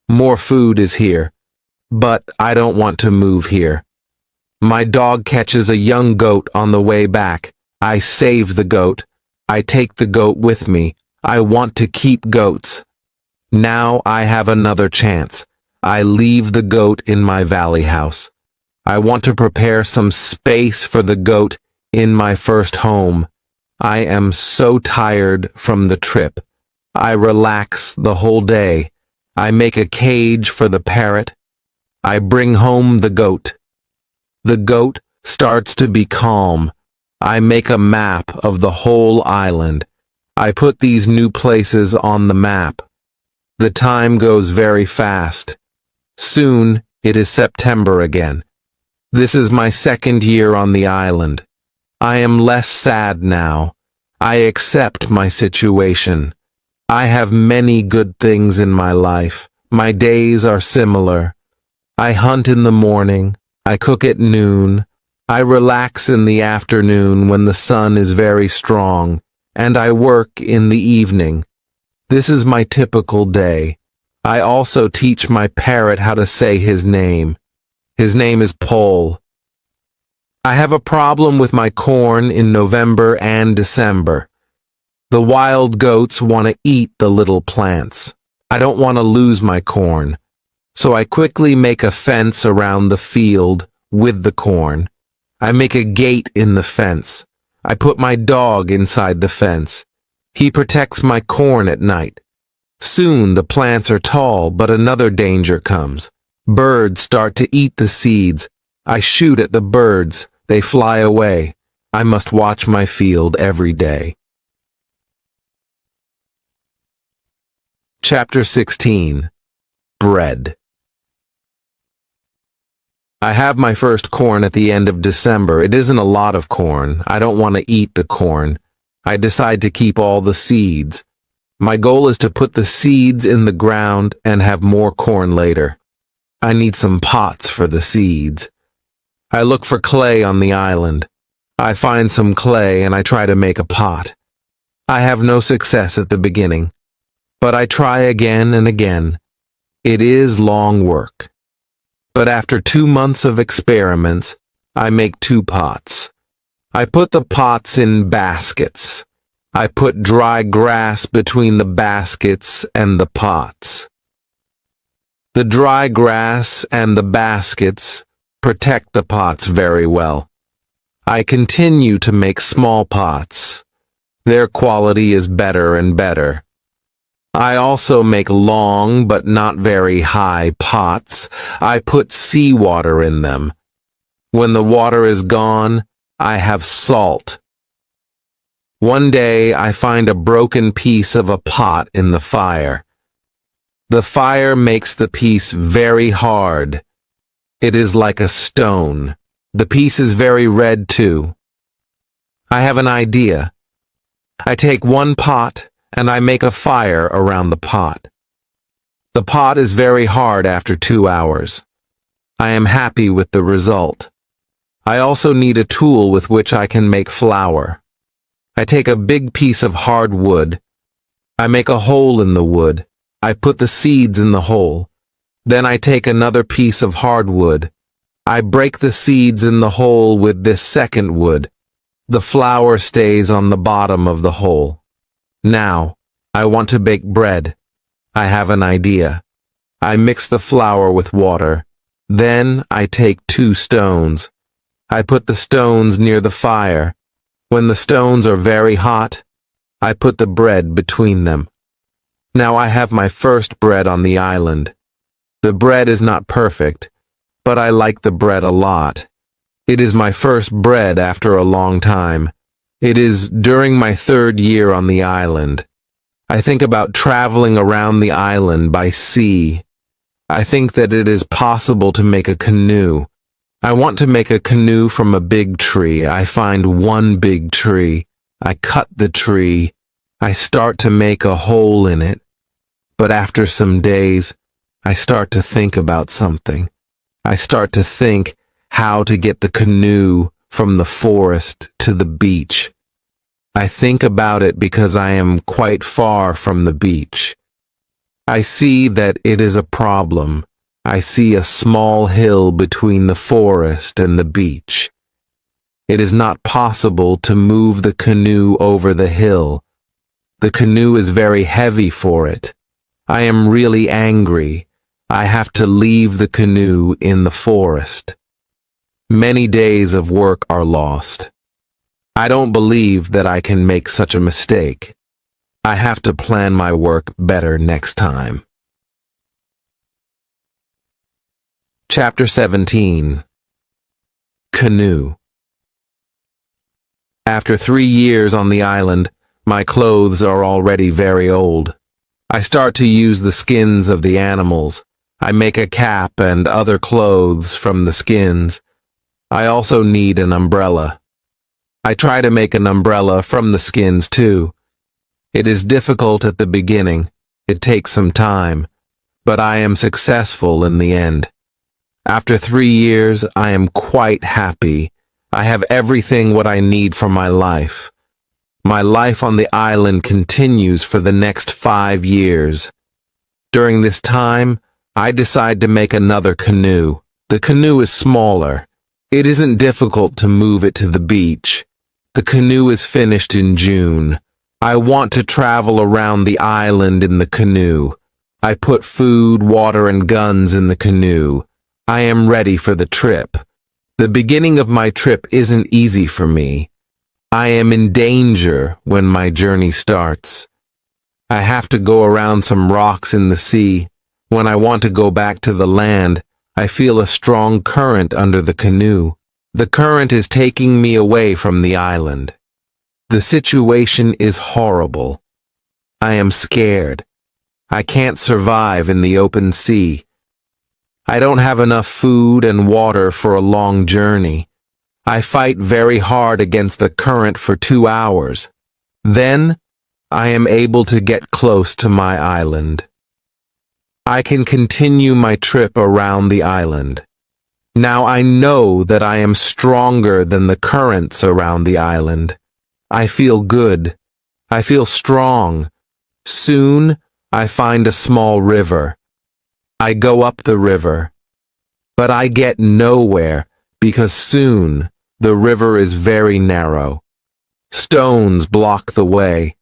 More food is here. But I don't want to move here. My dog catches a young goat on the way back. I save the goat. I take the goat with me. I want to keep goats. Now I have another chance. I leave the goat in my valley house. I want to prepare some space for the goat in my first home. I am so tired from the trip. I relax the whole day. I make a cage for the parrot. I bring home the goat. The goat starts to be calm. I make a map of the whole island. I put these new places on the map. The time goes very fast. Soon it is September again. This is my second year on the island. I am less sad now. I accept my situation. I have many good things in my life. My days are similar. I hunt in the morning. I cook at noon. I relax in the afternoon when the sun is very strong, and I work in the evening. This is my typical day. I also teach my parrot how to say his name. His name is Paul. I have a problem with my corn in November and December. The wild goats want to eat the little plants. I don't want to lose my corn. So I quickly make a fence around the field with the corn. I make a gate in the fence. I put my dog inside the fence. He protects my corn at night. Soon the plants are tall, but another danger comes. Birds start to eat the seeds. I shoot at the birds. They fly away. I must watch my field every day. Chapter 16. Bread. I have my first corn at the end of December. It isn't a lot of corn. I don't want to eat the corn. I decide to keep all the seeds. My goal is to put the seeds in the ground and have more corn later. I need some pots for the seeds. I look for clay on the island. I find some clay and I try to make a pot. I have no success at the beginning, but I try again and again. It is long work. But after 2 months of experiments, I make 2 pots. I put the pots in baskets. I put dry grass between the baskets and the pots. The dry grass and the baskets protect the pots very well. I continue to make small pots. Their quality is better and better. I also make long but not very high pots. I put seawater in them. When the water is gone, I have salt. One day I find a broken piece of a pot in the fire. The fire makes the piece very hard. It is like a stone. The piece is very red too. I have an idea. I take one pot and I make a fire around the pot. The pot is very hard after 2 hours. I am happy with the result. I also need a tool with which I can make flour. I take a big piece of hard wood. I make a hole in the wood. I put the seeds in the hole. Then I take another piece of hard wood. I break the seeds in the hole with this second wood. The flour stays on the bottom of the hole. Now, I want to bake bread. I have an idea. I mix the flour with water. Then I take 2 stones. I put the stones near the fire. When the stones are very hot, I put the bread between them. Now I have my first bread on the island. The bread is not perfect, but I like the bread a lot. It is my first bread after a long time. It is during my 3rd year on the island. I think about traveling around the island by sea. I think that it is possible to make a canoe. I want to make a canoe from a big tree. I find one big tree. I cut the tree. I start to make a hole in it. But after some days, I start to think about something. I start to think how to get the canoe from the forest to the beach. I think about it because I am quite far from the beach. I see that it is a problem. I see a small hill between the forest and the beach. It is not possible to move the canoe over the hill. The canoe is very heavy for it. I am really angry. I have to leave the canoe in the forest. Many days of work are lost. I don't believe that I can make such a mistake. I have to plan my work better next time. Chapter 17. Canoe. After 3 years on the island, my clothes are already very old. I start to use the skins of the animals. I make a cap and other clothes from the skins. I also need an umbrella. I try to make an umbrella from the skins too. It is difficult at the beginning. It takes some time, but I am successful in the end. After 3 years, I am quite happy. I have everything what I need for my life. My life on the island continues for the next 5 years. During this time, I decide to make another canoe. The canoe is smaller. It isn't difficult to move it to the beach. The canoe is finished in June. I want to travel around the island in the canoe. I put food, water, and guns in the canoe. I am ready for the trip. The beginning of my trip isn't easy for me. I am in danger when my journey starts. I have to go around some rocks in the sea. When I want to go back to the land, I feel a strong current under the canoe. The current is taking me away from the island. The situation is horrible. I am scared. I can't survive in the open sea. I don't have enough food and water for a long journey. I fight very hard against the current for 2 hours. Then, I am able to get close to my island. I can continue my trip around the island. Now I know that I am stronger than the currents around the island. I feel good. I feel strong. Soon, I find a small river. I go up the river. But I get nowhere because soon the river is very narrow. Stones block the way.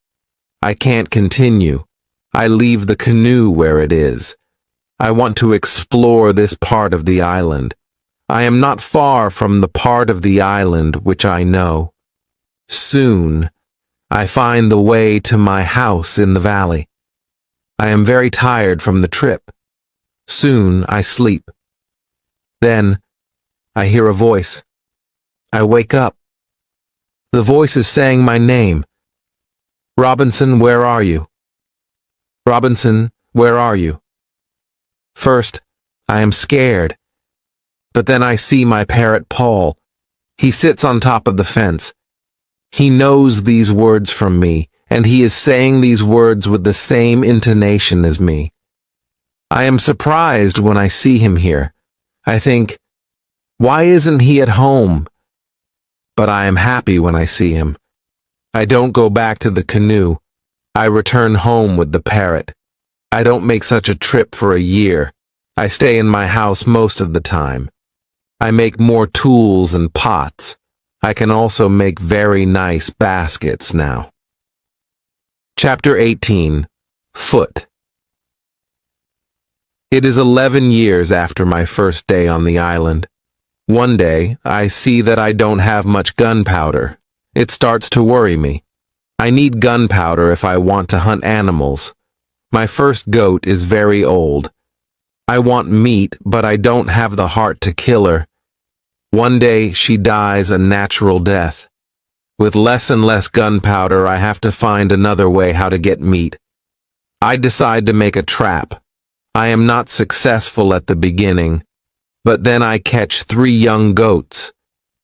I can't continue. I leave the canoe where it is. I want to explore this part of the island. I am not far from the part of the island which I know. Soon, I find the way to my house in the valley. I am very tired from the trip. Soon, I sleep. Then, I hear a voice. I wake up. The voice is saying my name. Robinson, where are you? Robinson, where are you? First, I am scared. But then I see my parrot Paul. He sits on top of the fence. He knows these words from me, and he is saying these words with the same intonation as me. I am surprised when I see him here. I think, why isn't he at home? But I am happy when I see him. I don't go back to the canoe. I return home with the parrot. I don't make such a trip for a year. I stay in my house most of the time. I make more tools and pots. I can also make very nice baskets now. Chapter 18. Foot. It is 11 years after my first day on the island. One day, I see that I don't have much gunpowder. It starts to worry me. I need gunpowder if I want to hunt animals. My first goat is very old. I want meat, but I don't have the heart to kill her. One day, she dies a natural death. With less and less gunpowder, I have to find another way how to get meat. I decide to make a trap. I am not successful at the beginning, but then I catch 3 young goats.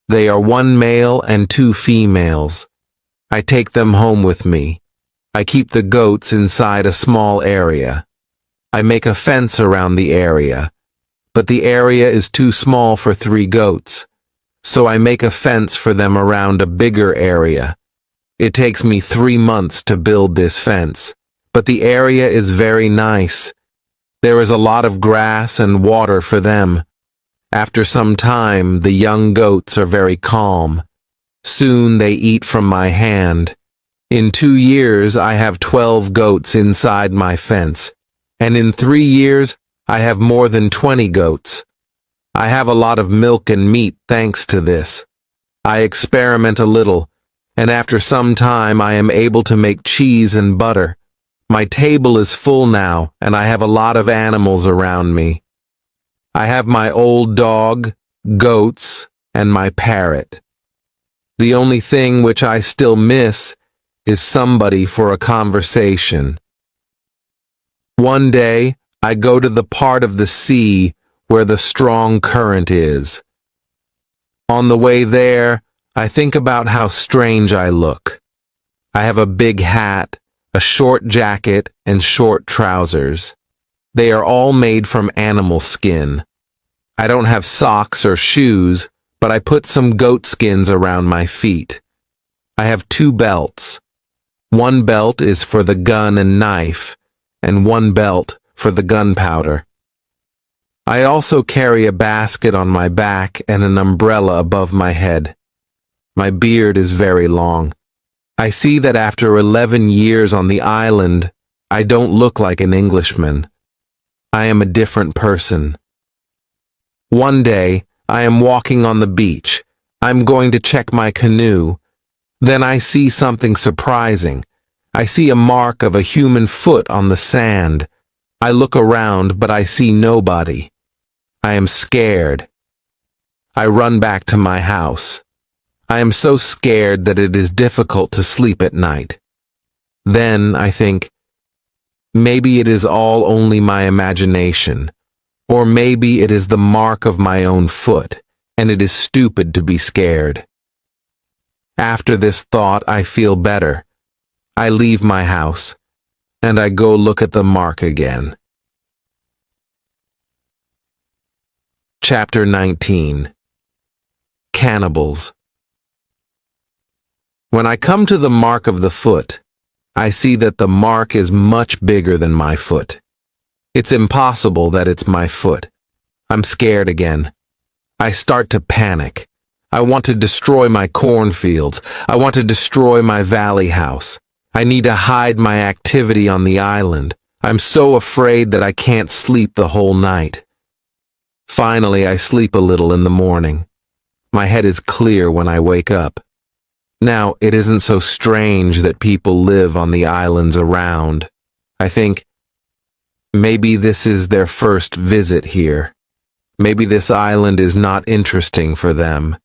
They are 1 male and 2 females. I take them home with me. I keep the goats inside a small area. I make a fence around the area, but the area is too small for 3 goats, so I make a fence for them around a bigger area. It takes me 3 months to build this fence, but the area is very nice. There is a lot of grass and water for them. After some time, the young goats are very calm. Soon they eat from my hand. In 2 years, I have 12 goats inside my fence, and in 3 years, I have more than 20 goats. I have a lot of milk and meat thanks to this. I experiment a little, and after some time, I am able to make cheese and butter. My table is full now, and I have a lot of animals around me. I have my old dog, goats, and my parrot. The only thing which I still miss is somebody for a conversation. One day, I go to the part of the sea where the strong current is. On the way there, I think about how strange I look. I have a big hat, a short jacket, and short trousers. They are all made from animal skin. I don't have socks or shoes, but I put some goat skins around my feet. I have 2 belts. One belt is for the gun and knife, and one belt for the gunpowder. I also carry a basket on my back and an umbrella above my head. My beard is very long. I see that after 11 years on the island, I don't look like an Englishman. I am a different person. One day, I am walking on the beach. I'm going to check my canoe. Then I see something surprising. I see a mark of a human foot on the sand. I look around, but I see nobody. I am scared. I run back to my house. I am so scared that it is difficult to sleep at night. Then I think, maybe it is all only my imagination, or maybe it is the mark of my own foot, and it is stupid to be scared. After this thought, I feel better. I leave my house, and I go look at the mark again. Chapter 19. Cannibals. When I come to the mark of the foot, I see that the mark is much bigger than my foot. It's impossible that it's my foot. I'm scared again. I start to panic. I want to destroy my cornfields. I want to destroy my valley house. I need to hide my activity on the island. I'm so afraid that I can't sleep the whole night. Finally, I sleep a little in the morning. My head is clear when I wake up. Now, it isn't so strange that people live on the islands around. I think, maybe this is their first visit here. Maybe this island is not interesting for them.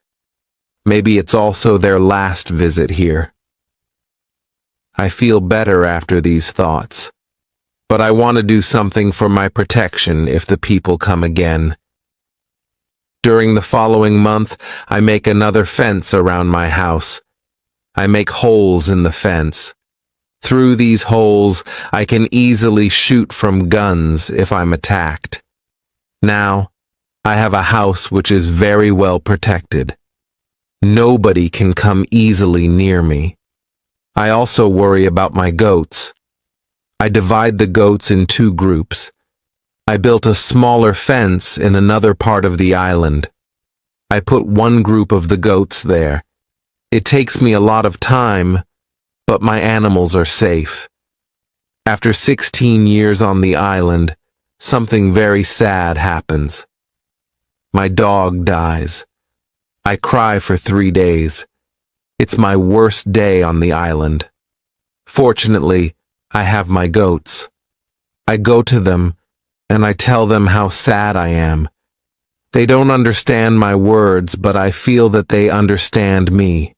Maybe it's also their last visit here. I feel better after these thoughts, but I want to do something for my protection if the people come again. During the following month, I make another fence around my house. I make holes in the fence. Through these holes, I can easily shoot from guns if I'm attacked. Now, I have a house which is very well protected. Nobody can come easily near me. I also worry about my goats. I divide the goats in 2 groups. I built a smaller fence in another part of the island. I put one group of the goats there. It takes me a lot of time, but my animals are safe. After 16 years on the island, something very sad happens. My dog dies. I cry for 3 days. It's my worst day on the island. Fortunately, I have my goats. I go to them, and I tell them how sad I am. They don't understand my words, but I feel that they understand me.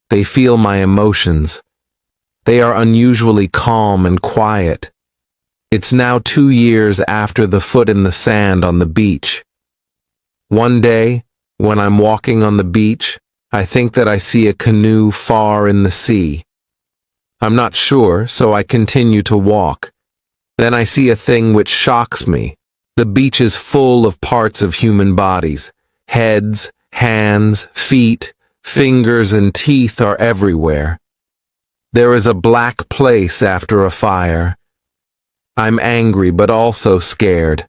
They feel my emotions. They are unusually calm and quiet. It's now 2 years after the foot in the sand on the beach. One day, when I'm walking on the beach, I think that I see a canoe far in the sea. I'm not sure, so I continue to walk. Then I see a thing which shocks me. The beach is full of parts of human bodies. Heads, hands, feet, fingers, and teeth are everywhere. There is a black place after a fire. I'm angry but also scared.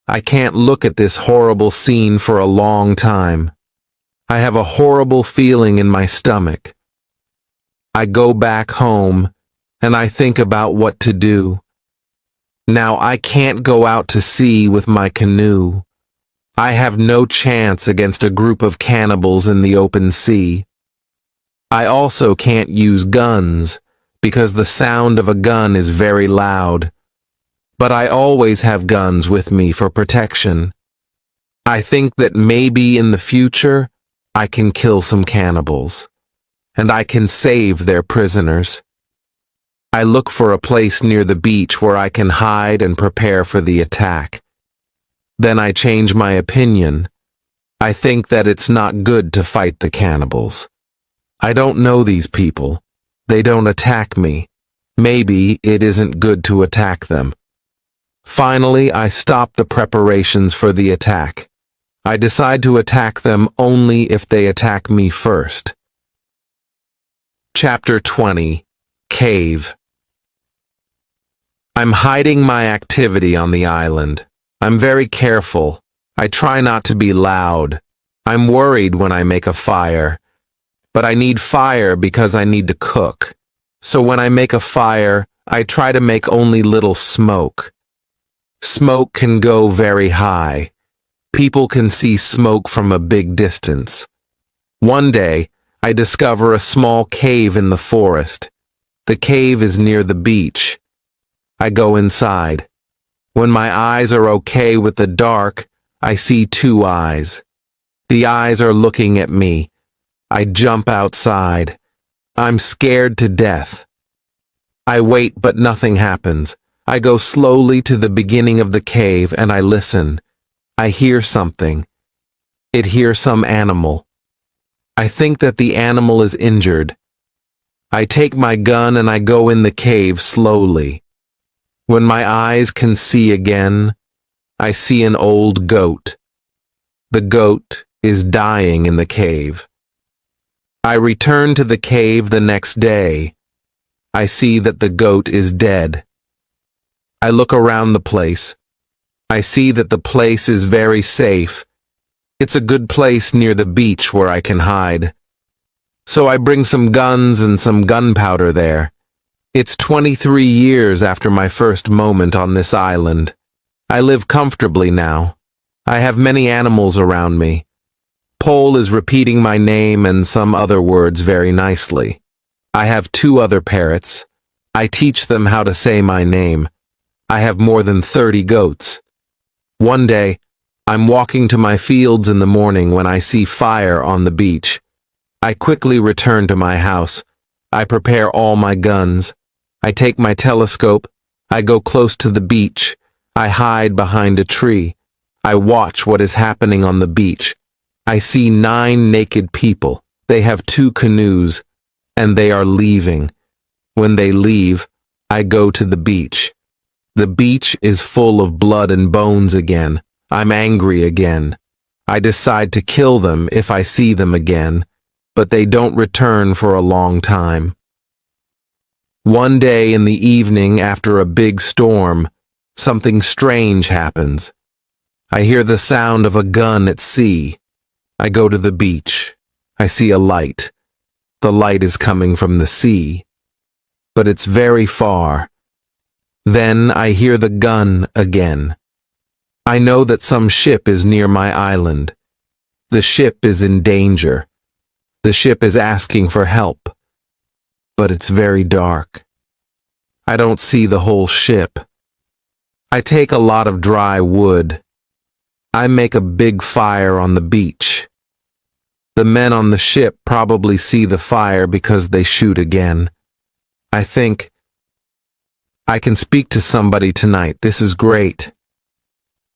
I can't look at this horrible scene for a long time. I have a horrible feeling in my stomach. I go back home, and I think about what to do. Now I can't go out to sea with my canoe. I have no chance against a group of cannibals in the open sea. I also can't use guns, because the sound of a gun is very loud. But I always have guns with me for protection. I think that maybe in the future, I can kill some cannibals, and I can save their prisoners. I look for a place near the beach where I can hide and prepare for the attack. Then I change my opinion. I think that it's not good to fight the cannibals. I don't know these people. They don't attack me. Maybe it isn't good to attack them. Finally, I stop the preparations for the attack. I decide to attack them only if they attack me first. Chapter 20. Cave. I'm hiding my activity on the island. I'm very careful. I try not to be loud. I'm worried when I make a fire. But I need fire because I need to cook. So when I make a fire, I try to make only little smoke. Smoke can go very high. People can see smoke from a big distance. One day, I discover a small cave in the forest. The cave is near the beach. I go inside. When my eyes are okay with the dark, I see 2 eyes. The eyes are looking at me. I jump outside. I'm scared to death. I wait, but nothing happens. I go slowly to the beginning of the cave and I listen. I hear something. It hears some animal. I think that the animal is injured. I take my gun and I go in the cave slowly. When my eyes can see again, I see an old goat. The goat is dying in the cave. I return to the cave the next day. I see that the goat is dead. I look around the place. I see that the place is very safe. It's a good place near the beach where I can hide. So I bring some guns and some gunpowder there. It's 23 years after my first moment on this island. I live comfortably now. I have many animals around me. Pole is repeating my name and some other words very nicely. I have 2 other parrots. I teach them how to say my name. I have more than 30 goats. One day, I'm walking to my fields in the morning when I see fire on the beach. I quickly return to my house. I prepare all my guns. I take my telescope. I go close to the beach. I hide behind a tree. I watch what is happening on the beach. I see 9 naked people. They have 2 canoes, and they are leaving. When they leave, I go to the beach. The beach is full of blood and bones again. I'm angry again. I decide to kill them if I see them again, but they don't return for a long time. One day in the evening after a big storm, something strange happens. I hear the sound of a gun at sea. I go to the beach. I see a light. The light is coming from the sea, but it's very far. Then I hear the gun again. I know that some ship is near my island. The ship is in danger. The ship is asking for help, but it's very dark. I don't see the whole ship. I take a lot of dry wood. I make a big fire on the beach. The men on the ship probably see the fire because they shoot again. I think, I can speak to somebody tonight. This is great.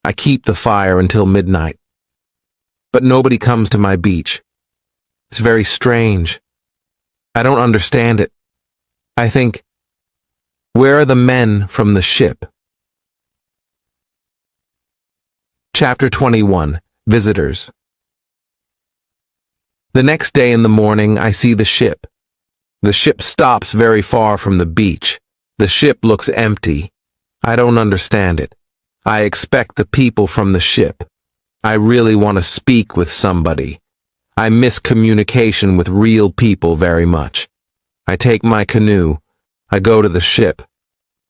I keep the fire until midnight. But nobody comes to my beach. It's very strange. I don't understand it. I think, where are the men from the ship? Chapter 21. Visitors. The next day in the morning, I see the ship. The ship stops very far from the beach. The ship looks empty. I don't understand it. I expect the people from the ship. I really want to speak with somebody. I miss communication with real people very much. I take my canoe. I go to the ship.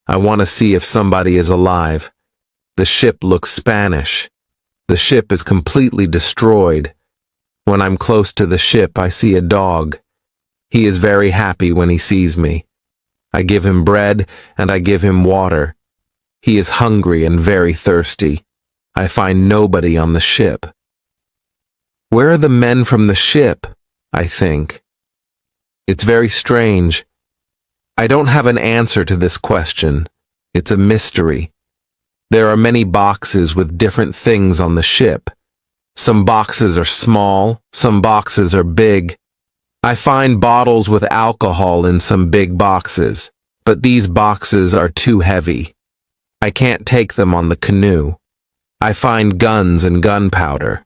I want to see if somebody is alive. The ship looks Spanish. The ship is completely destroyed. When I'm close to the ship, I see a dog. He is very happy when he sees me. I give him bread and I give him water. He is hungry and very thirsty. I find nobody on the ship. Where are the men from the ship? I think. It's very strange. I don't have an answer to this question. It's a mystery. There are many boxes with different things on the ship. Some boxes are small, some boxes are big. I find bottles with alcohol in some big boxes, but these boxes are too heavy. I can't take them on the canoe. I find guns and gunpowder.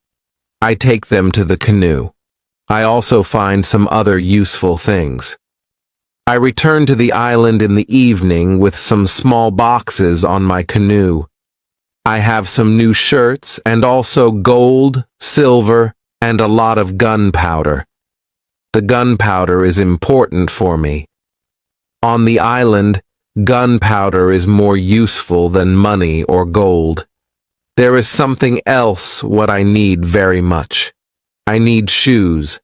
I take them to the canoe. I also find some other useful things. I return to the island in the evening with some small boxes on my canoe. I have some new shirts and also gold, silver, and a lot of gunpowder. The gunpowder is important for me. On the island, gunpowder is more useful than money or gold. There is something else what I need very much. I need shoes.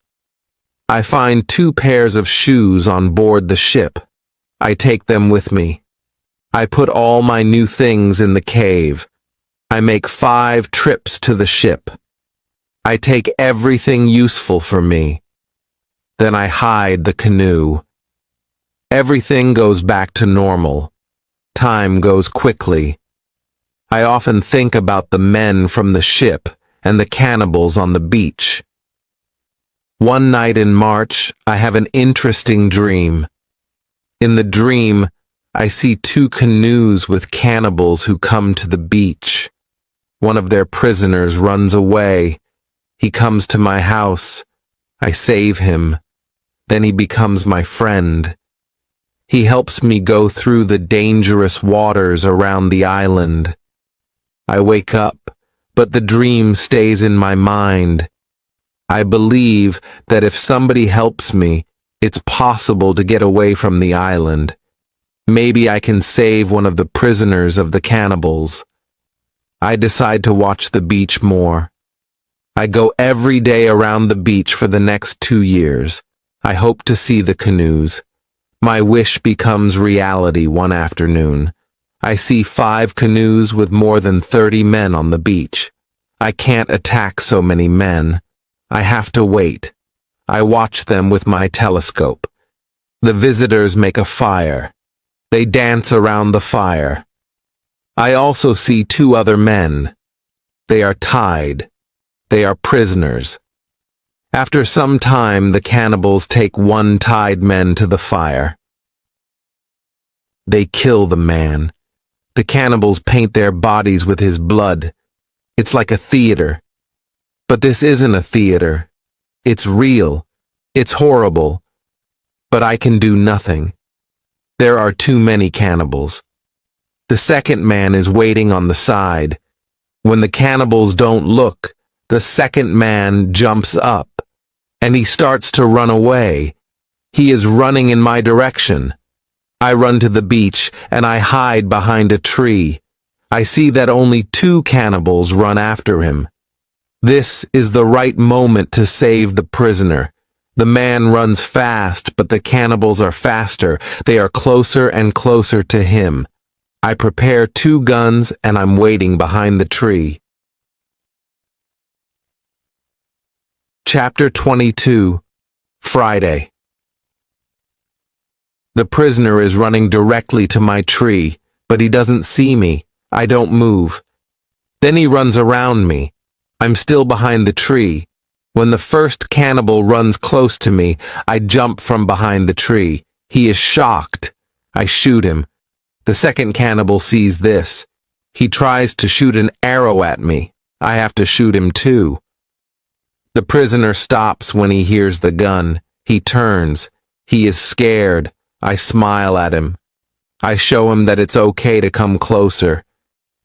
I find 2 pairs of shoes on board the ship. I take them with me. I put all my new things in the cave. I make 5 trips to the ship. I take everything useful for me. Then I hide the canoe. Everything goes back to normal. Time goes quickly. I often think about the men from the ship and the cannibals on the beach. One night in March, I have an interesting dream. In the dream, I see 2 canoes with cannibals who come to the beach. One of their prisoners runs away. He comes to my house. I save him. Then he becomes my friend. He helps me go through the dangerous waters around the island. I wake up, but the dream stays in my mind. I believe that if somebody helps me, it's possible to get away from the island. Maybe I can save one of the prisoners of the cannibals. I decide to watch the beach more. I go every day around the beach for the next 2 years. I hope to see the canoes. My wish becomes reality one afternoon. I see 5 canoes with more than 30 men on the beach. I can't attack so many men. I have to wait. I watch them with my telescope. The visitors make a fire. They dance around the fire. I also see 2 other men. They are tied. They are prisoners. After some time, the cannibals take one tied man to the fire. They kill the man. The cannibals paint their bodies with his blood. It's like a theater. But this isn't a theater. It's real. It's horrible. But I can do nothing. There are too many cannibals. The second man is waiting on the side. When the cannibals don't look, the second man jumps up, and he starts to run away. He is running in my direction. I run to the beach, and I hide behind a tree. I see that only 2 cannibals run after him. This is the right moment to save the prisoner. The man runs fast, but the cannibals are faster. They are closer and closer to him. I prepare 2 guns, and I'm waiting behind the tree. Chapter 22. Friday. The prisoner is running directly to my tree, but he doesn't see me. I don't move. Then he runs around me. I'm still behind the tree. When the first cannibal runs close to me, I jump from behind the tree. He is shocked. I shoot him. The second cannibal sees this. He tries to shoot an arrow at me. I have to shoot him too. The prisoner stops when he hears the gun. He turns. He is scared. I smile at him. I show him that it's okay to come closer.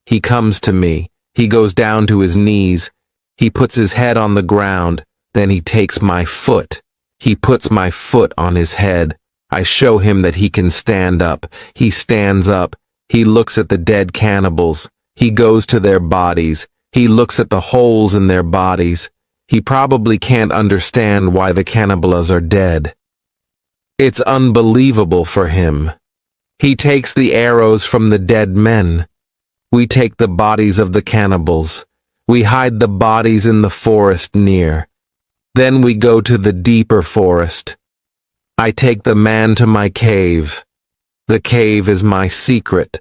He comes to me. He goes down to his knees. He puts his head on the ground. Then he takes my foot. He puts my foot on his head. I show him that he can stand up. He stands up. He looks at the dead cannibals. He goes to their bodies. He looks at the holes in their bodies. He probably can't understand why the cannibals are dead. It's unbelievable for him. He takes the arrows from the dead men. We take the bodies of the cannibals. We hide the bodies in the forest near. Then we go to the deeper forest. I take the man to my cave. The cave is my secret.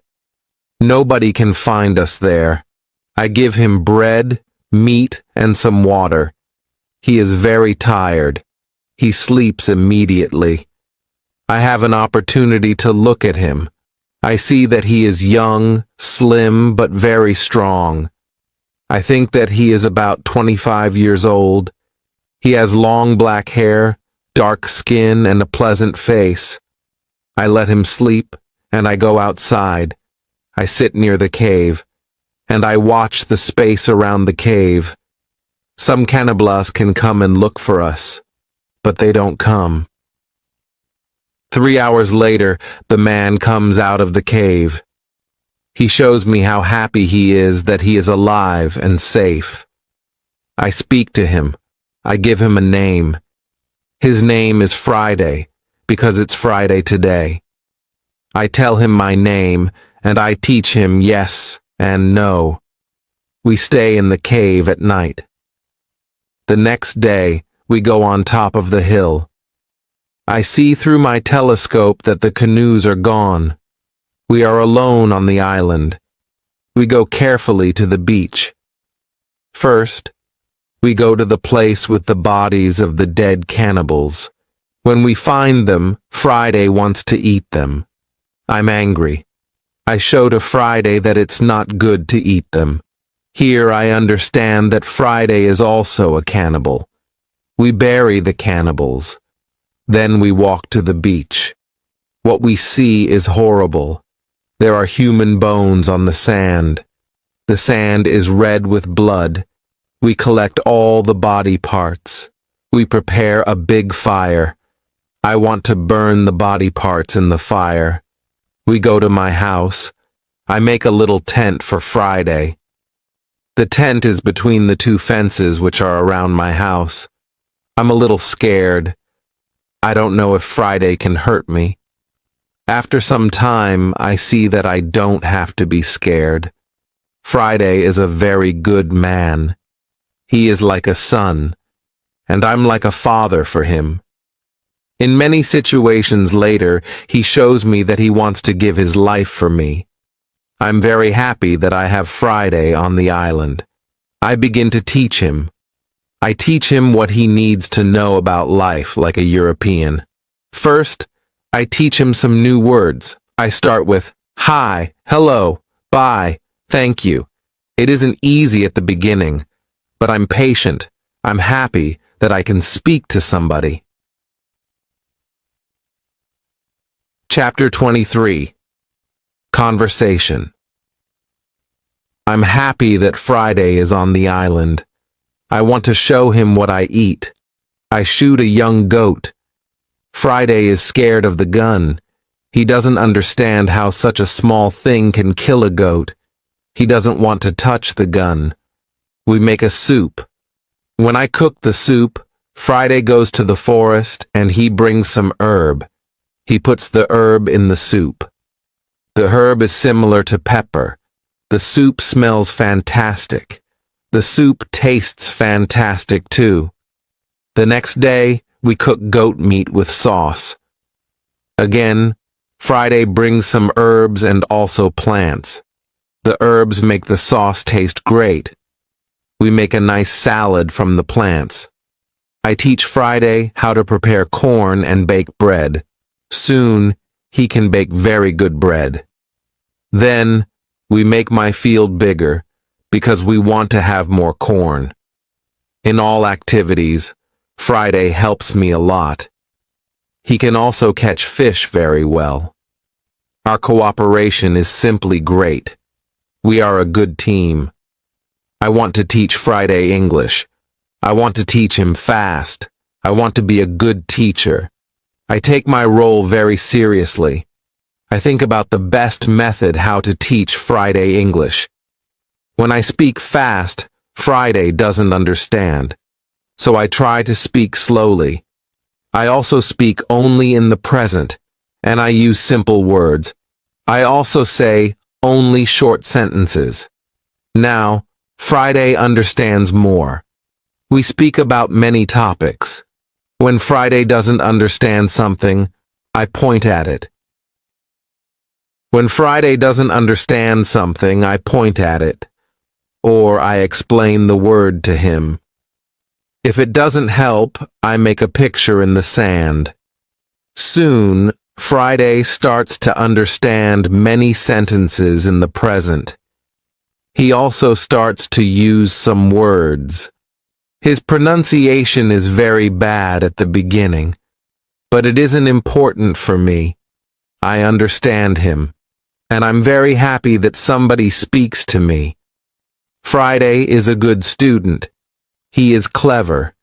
Nobody can find us there. I give him bread, meat, and some water. He is very tired. He sleeps immediately. I have an opportunity to look at him. I see that he is young, slim, but very strong. I think that he is about 25 years old. He has long black hair, dark skin, and a pleasant face. I let him sleep, and I go outside. I sit near the cave, and I watch the space around the cave. Some cannibals can come and look for us, but they don't come. 3 hours later, the man comes out of the cave. He shows me how happy he is that he is alive and safe. I speak to him. I give him a name. His name is Friday, because it's Friday today. I tell him my name, and I teach him yes and no. We stay in the cave at night. The next day, we go on top of the hill. I see through my telescope that the canoes are gone. We are alone on the island. We go carefully to the beach. First, we go to the place with the bodies of the dead cannibals. When we find them, Friday wants to eat them. I'm angry. I show to Friday that it's not good to eat them. Here I understand that Friday is also a cannibal. We bury the cannibals. Then we walk to the beach. What we see is horrible. There are human bones on the sand. The sand is red with blood. We collect all the body parts. We prepare a big fire. I want to burn the body parts in the fire. We go to my house. I make a little tent for Friday. The tent is between the 2 fences which are around my house. I'm a little scared. I don't know if Friday can hurt me. After some time, I see that I don't have to be scared. Friday is a very good man. He is like a son, and I'm like a father for him. In many situations later, he shows me that he wants to give his life for me. I'm very happy that I have Friday on the island. I begin to teach him. I teach him what he needs to know about life like a European. First, I teach him some new words. I start with hi, hello, bye, thank you. It isn't easy at the beginning, but I'm patient. I'm happy that I can speak to somebody. Chapter 23. Conversation. I'm happy that Friday is on the island. I want to show him what I eat. I shoot a young goat. Friday is scared of the gun. He doesn't understand how such a small thing can kill a goat. He doesn't want to touch the gun. We make a soup. When I cook the soup, Friday goes to the forest and he brings some herb. He puts the herb in the soup. The herb is similar to pepper. The soup smells fantastic. The soup tastes fantastic too. The next day, we cook goat meat with sauce. Again, Friday brings some herbs and also plants. The herbs make the sauce taste great. We make a nice salad from the plants. I teach Friday how to prepare corn and bake bread. Soon, he can bake very good bread. Then, we make my field bigger, because we want to have more corn. In all activities, Friday helps me a lot. He can also catch fish very well. Our cooperation is simply great. We are a good team. I want to teach Friday English. I want to teach him fast. I want to be a good teacher. I take my role very seriously. I think about the best method how to teach Friday English. When I speak fast, Friday doesn't understand. So I try to speak slowly. I also speak only in the present, and I use simple words. I also say only short sentences. Now, Friday understands more. We speak about many topics. When Friday doesn't understand something, I point at it. When Friday doesn't understand something, I point at it, or I explain the word to him. If it doesn't help, I make a picture in the sand. Soon, Friday starts to understand many sentences in the present. He also starts to use some words. His pronunciation is very bad at the beginning, but it isn't important for me. I understand him, and I'm very happy that somebody speaks to me. Friday is a good student. He is clever.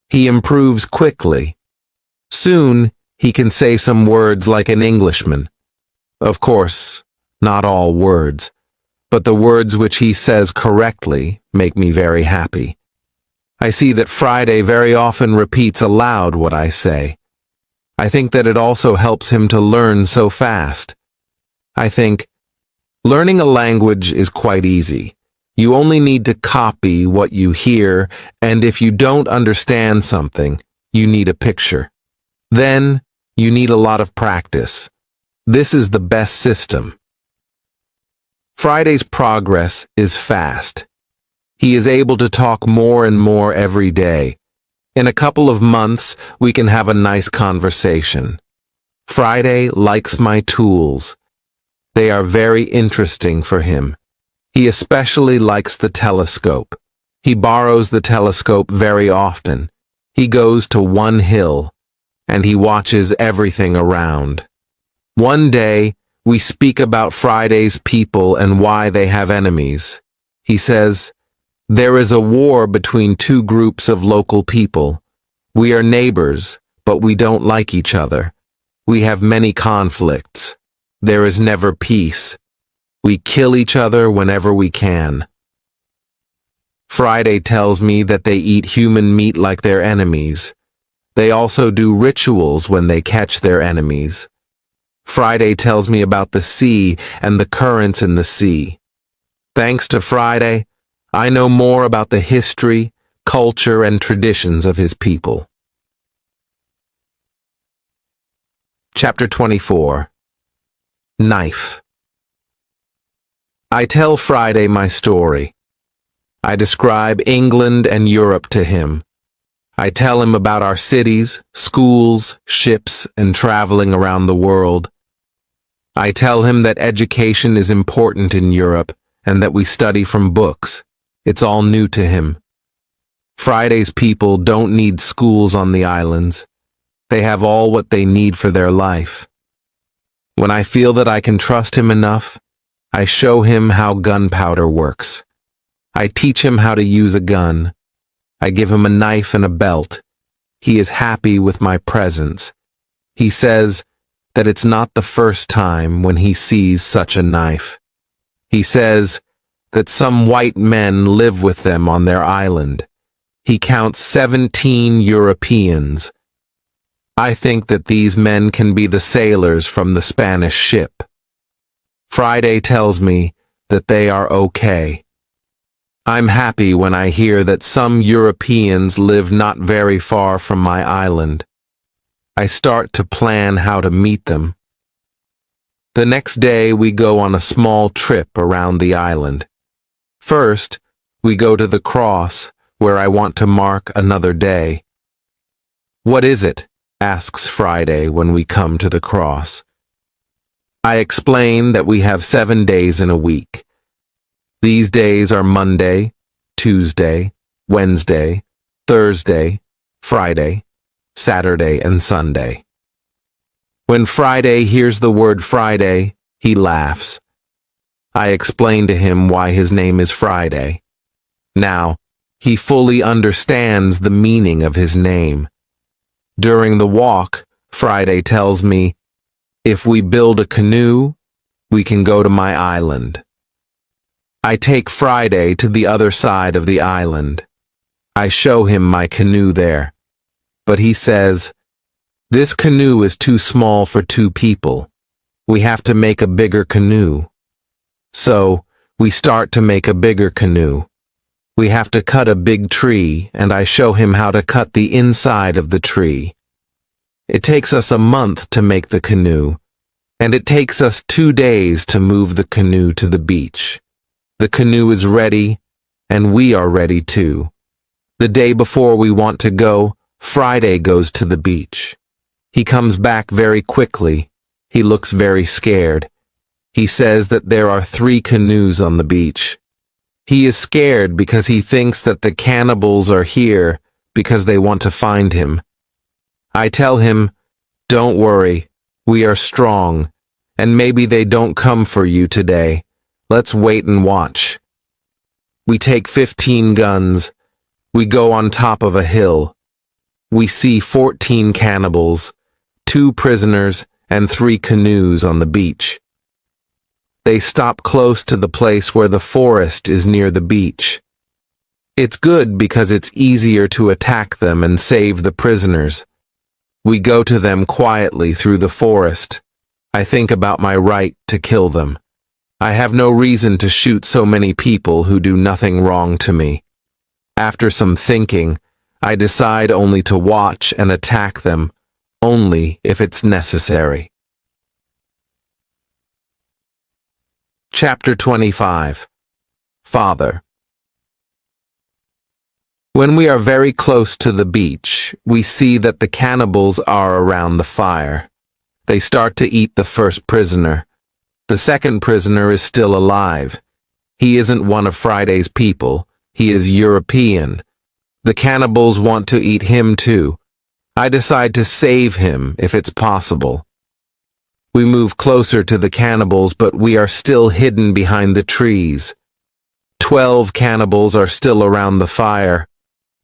He improves quickly. Soon, he can say some words like an Englishman. Of course, not all words, but the words which he says correctly make me very happy. I see that Friday very often repeats aloud what I say. I think that it also helps him to learn so fast. I think learning a language is quite easy. You only need to copy what you hear, and if you don't understand something, you need a picture. Then, you need a lot of practice. This is the best system. Friday's progress is fast. He is able to talk more and more every day. In a couple of months, we can have a nice conversation. Friday likes my tools. They are very interesting for him. He especially likes the telescope. He borrows the telescope very often. He goes to one hill, and he watches everything around. One day, we speak about Friday's people and why they have enemies. He says, "There is a war between two groups of local people. We are neighbors, but we don't like each other. We have many conflicts. There is never peace. We kill each other whenever we can." Friday tells me that they eat human meat like their enemies. They also do rituals when they catch their enemies. Friday tells me about the sea and the currents in the sea. Thanks to Friday, I know more about the history, culture, and traditions of his people. Chapter 24. Knife. I tell Friday my story. I describe England and Europe to him. I tell him about our cities, schools, ships, and traveling around the world. I tell him that education is important in Europe and that we study from books. It's all new to him. Friday's people don't need schools on the islands. They have all what they need for their life. When I feel that I can trust him enough, I show him how gunpowder works. I teach him how to use a gun. I give him a knife and a belt. He is happy with my presence. He says that it's not the first time when he sees such a knife. He says that some white men live with them on their island. He counts 17 Europeans. I think that these men can be the sailors from the Spanish ship. Friday tells me that they are okay. I'm happy when I hear that some Europeans live not very far from my island. I start to plan how to meet them. The next day we go on a small trip around the island. First, we go to the cross, where I want to mark another day. "What is it?" asks Friday when we come to the cross. I explain that we have 7 days in a week. These days are Monday, Tuesday, Wednesday, Thursday, Friday, Saturday, and Sunday. When Friday hears the word Friday, he laughs. I explain to him why his name is Friday. Now, he fully understands the meaning of his name. During the walk, Friday tells me, if we build a canoe, we can go to my island. I take Friday to the other side of the island. I show him my canoe there. But he says, "This canoe is too small for 2 people. We have to make a bigger canoe." So, we start to make a bigger canoe. We have to cut a big tree, and I show him how to cut the inside of the tree. It takes us a month to make the canoe, and it takes us 2 days to move the canoe to the beach. The canoe is ready, and we are ready too. The day before we want to go, Friday goes to the beach. He comes back very quickly. He looks very scared. He says that there are 3 canoes on the beach. He is scared because he thinks that the cannibals are here because they want to find him. I tell him, "Don't worry, we are strong, and maybe they don't come for you today. Let's wait and watch." We take 15 guns. We go on top of a hill. We see 14 cannibals, 2 prisoners, and 3 canoes on the beach. They stop close to the place where the forest is near the beach. It's good because it's easier to attack them and save the prisoners. We go to them quietly through the forest. I think about my right to kill them. I have no reason to shoot so many people who do nothing wrong to me. After some thinking, I decide only to watch and attack them, only if it's necessary. Chapter 25. Father. When we are very close to the beach, we see that the cannibals are around the fire. They start to eat the first prisoner. The second prisoner is still alive. He isn't one of Friday's people. He is European. The cannibals want to eat him too. I decide to save him if it's possible. We move closer to the cannibals, but we are still hidden behind the trees. 12 cannibals are still around the fire,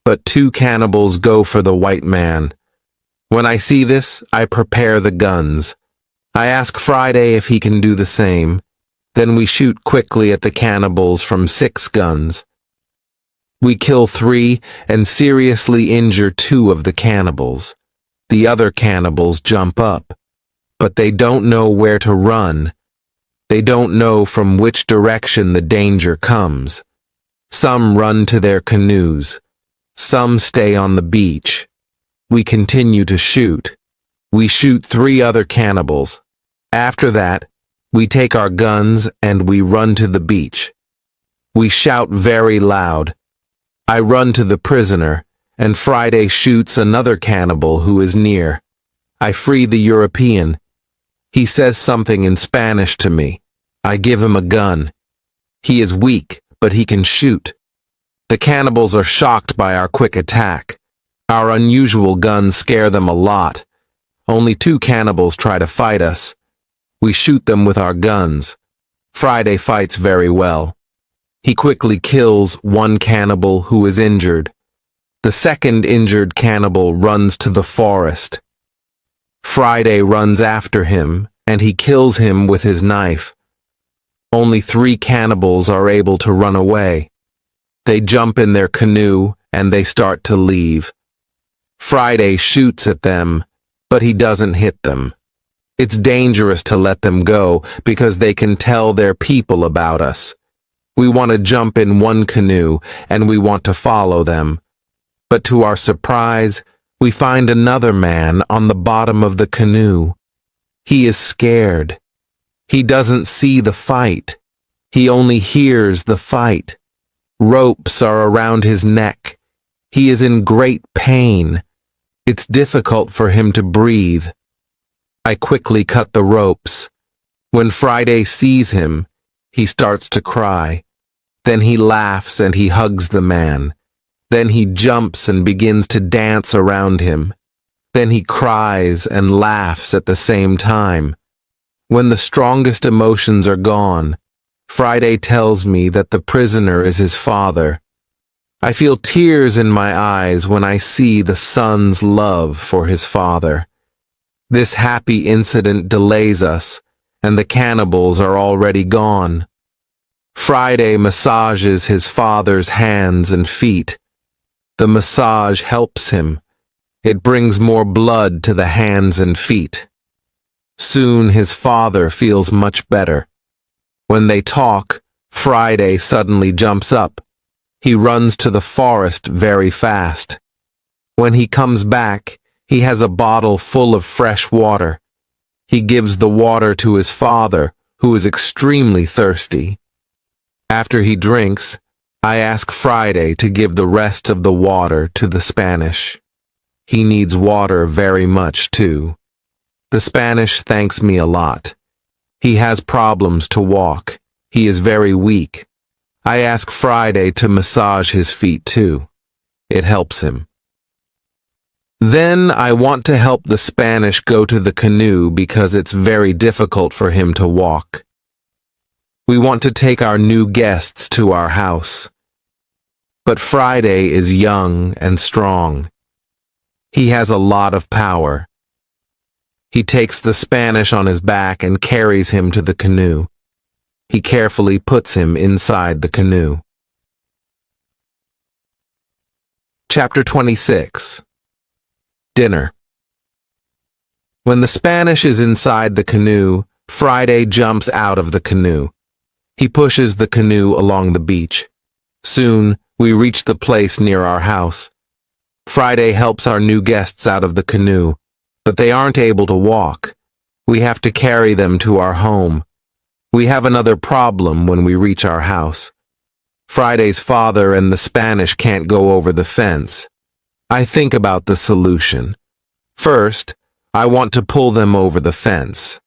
but 2 cannibals go for the white man. When I see this, I prepare the guns. I ask Friday if he can do the same. Then we shoot quickly at the cannibals from 6 guns. We kill 3 and seriously injure 2 of the cannibals. The other cannibals jump up, but they don't know where to run. They don't know from which direction the danger comes. Some run to their canoes. Some stay on the beach. We continue to shoot. We shoot 3 other cannibals. After that, we take our guns and we run to the beach. We shout very loud. I run to the prisoner, and Friday shoots another cannibal who is near. I free the European. He says something in Spanish to me. I give him a gun. He is weak, but he can shoot. The cannibals are shocked by our quick attack. Our unusual guns scare them a lot. Only 2 cannibals try to fight us. We shoot them with our guns. Friday fights very well. He quickly kills 1 cannibal who is injured. The second injured cannibal runs to the forest. Friday runs after him, and he kills him with his knife. Only 3 cannibals are able to run away. They jump in their canoe, and they start to leave. Friday shoots at them, but he doesn't hit them. It's dangerous to let them go because they can tell their people about us. We want to jump in one canoe, and we want to follow them. But to our surprise, we find another man on the bottom of the canoe. He is scared. He doesn't see the fight. He only hears the fight. Ropes are around his neck. He is in great pain. It's difficult for him to breathe. I quickly cut the ropes. When Friday sees him, he starts to cry. Then he laughs and he hugs the man. Then he jumps and begins to dance around him. Then he cries and laughs at the same time. When the strongest emotions are gone, Friday tells me that the prisoner is his father. I feel tears in my eyes when I see the son's love for his father. This happy incident delays us, and the cannibals are already gone. Friday massages his father's hands and feet. The massage helps him. It brings more blood to the hands and feet. Soon his father feels much better. When they talk, Friday suddenly jumps up. He runs to the forest very fast. When he comes back, he has a bottle full of fresh water. He gives the water to his father, who is extremely thirsty. After he drinks, I ask Friday to give the rest of the water to the Spanish. He needs water very much, too. The Spanish thanks me a lot. He has problems to walk. He is very weak. I ask Friday to massage his feet, too. It helps him. Then I want to help the Spanish go to the canoe because it's very difficult for him to walk. We want to take our new guests to our house. But Friday is young and strong. He has a lot of power. He takes the Spanish on his back and carries him to the canoe. He carefully puts him inside the canoe. Chapter 26. Dinner. When the Spanish is inside the canoe, Friday jumps out of the canoe. He pushes the canoe along the beach. Soon, we reach the place near our house. Friday helps our new guests out of the canoe, but they aren't able to walk. We have to carry them to our home. We have another problem when we reach our house. Friday's father and the Spanish can't go over the fence. I think about the solution. First, I want to pull them over the fence.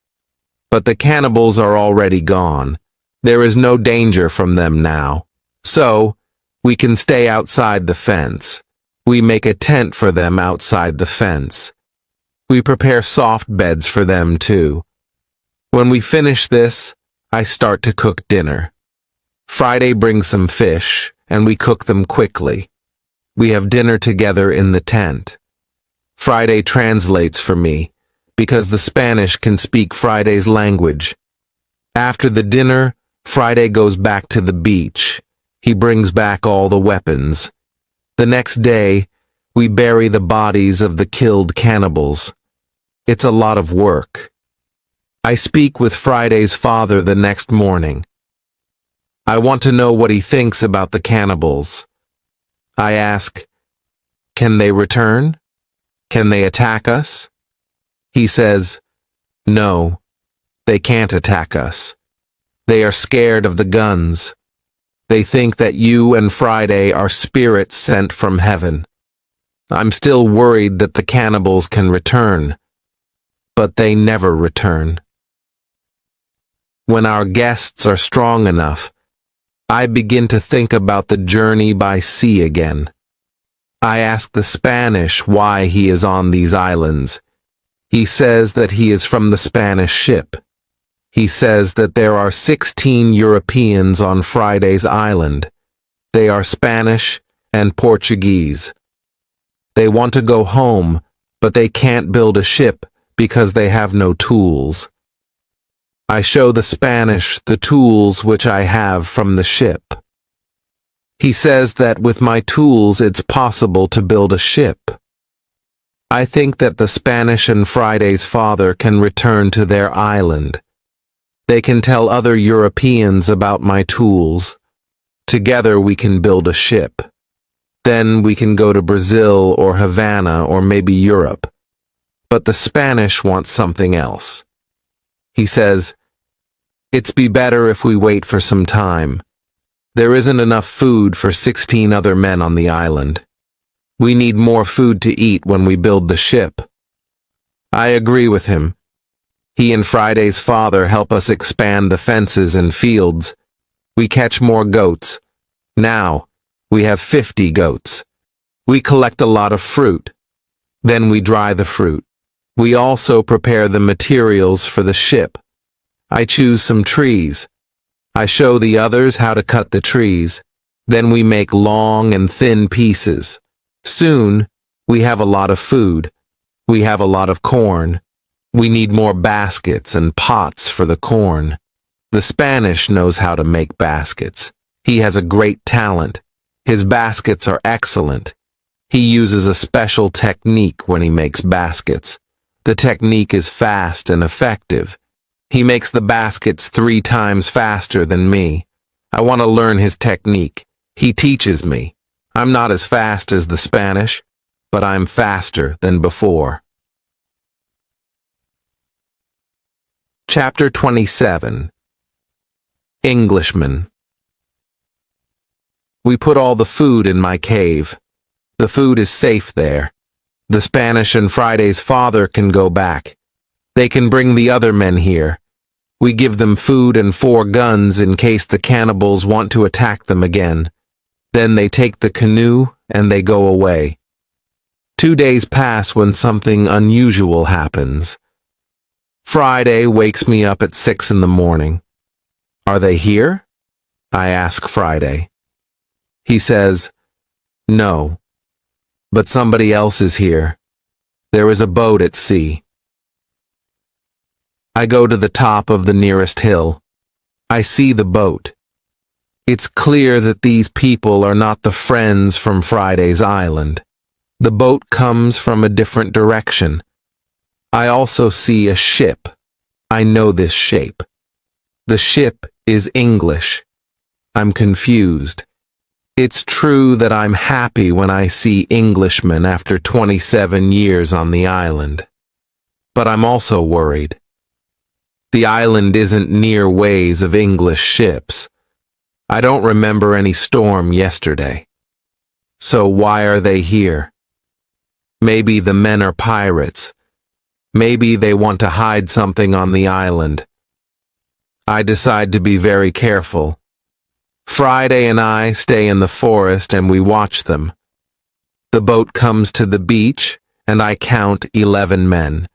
But the cannibals are already gone. There is no danger from them now. So, we can stay outside the fence. We make a tent for them outside the fence. We prepare soft beds for them too. When we finish this, I start to cook dinner. Friday brings some fish, and we cook them quickly. We have dinner together in the tent. Friday translates for me, because the Spanish can speak Friday's language. After the dinner, Friday goes back to the beach. He brings back all the weapons. The next day, we bury the bodies of the killed cannibals. It's a lot of work. I speak with Friday's father the next morning. I want to know what he thinks about the cannibals. I ask, can they return? Can they attack us? He says, no, they can't attack us. They are scared of the guns. They think that you and Friday are spirits sent from heaven. I'm still worried that the cannibals can return, but they never return. When our guests are strong enough, I begin to think about the journey by sea again. I ask the Spanish why he is on these islands. He says that he is from the Spanish ship. He says that there are 16 Europeans on Friday's island. They are Spanish and Portuguese. They want to go home, but they can't build a ship because they have no tools. I show the Spanish the tools which I have from the ship. He says that with my tools it's possible to build a ship. I think that the Spanish and Friday's father can return to their island. They can tell other Europeans about my tools. Together we can build a ship. Then we can go to Brazil or Havana or maybe Europe. But the Spanish want something else. He says, "It's be better if we wait for some time. There isn't enough food for 16 other men on the island. We need more food to eat when we build the ship." I agree with him. He and Friday's father help us expand the fences and fields. We catch more goats. Now, we have 50 goats. We collect a lot of fruit. Then we dry the fruit. We also prepare the materials for the ship. I choose some trees. I show the others how to cut the trees. Then we make long and thin pieces. Soon, we have a lot of food. We have a lot of corn. We need more baskets and pots for the corn. The Spanish knows how to make baskets. He has a great talent. His baskets are excellent. He uses a special technique when he makes baskets. The technique is fast and effective. He makes the baskets 3 times faster than me. I want to learn his technique. He teaches me. I'm not as fast as the Spanish, but I'm faster than before. Chapter 27. Englishman. We put all the food in my cave. The food is safe there. The Spanish and Friday's father can go back. They can bring the other men here. We give them food and 4 guns in case the cannibals want to attack them again. Then they take the canoe and they go away. 2 days pass when something unusual happens. Friday wakes me up at 6 in the morning. "Are they here?" I ask Friday. He says, "No, but somebody else is here. There is a boat at sea." I go to the top of the nearest hill. I see the boat. It's clear that these people are not the friends from Friday's island. The boat comes from a different direction. I also see a ship. I know this shape. The ship is English. I'm confused. It's true that I'm happy when I see Englishmen after 27 years on the island. But I'm also worried. The island isn't near ways of English ships. I don't remember any storm yesterday. So why are they here? Maybe the men are pirates. Maybe they want to hide something on the island. I decide to be very careful. Friday and I stay in the forest and we watch them. The boat comes to the beach and I count 11 men.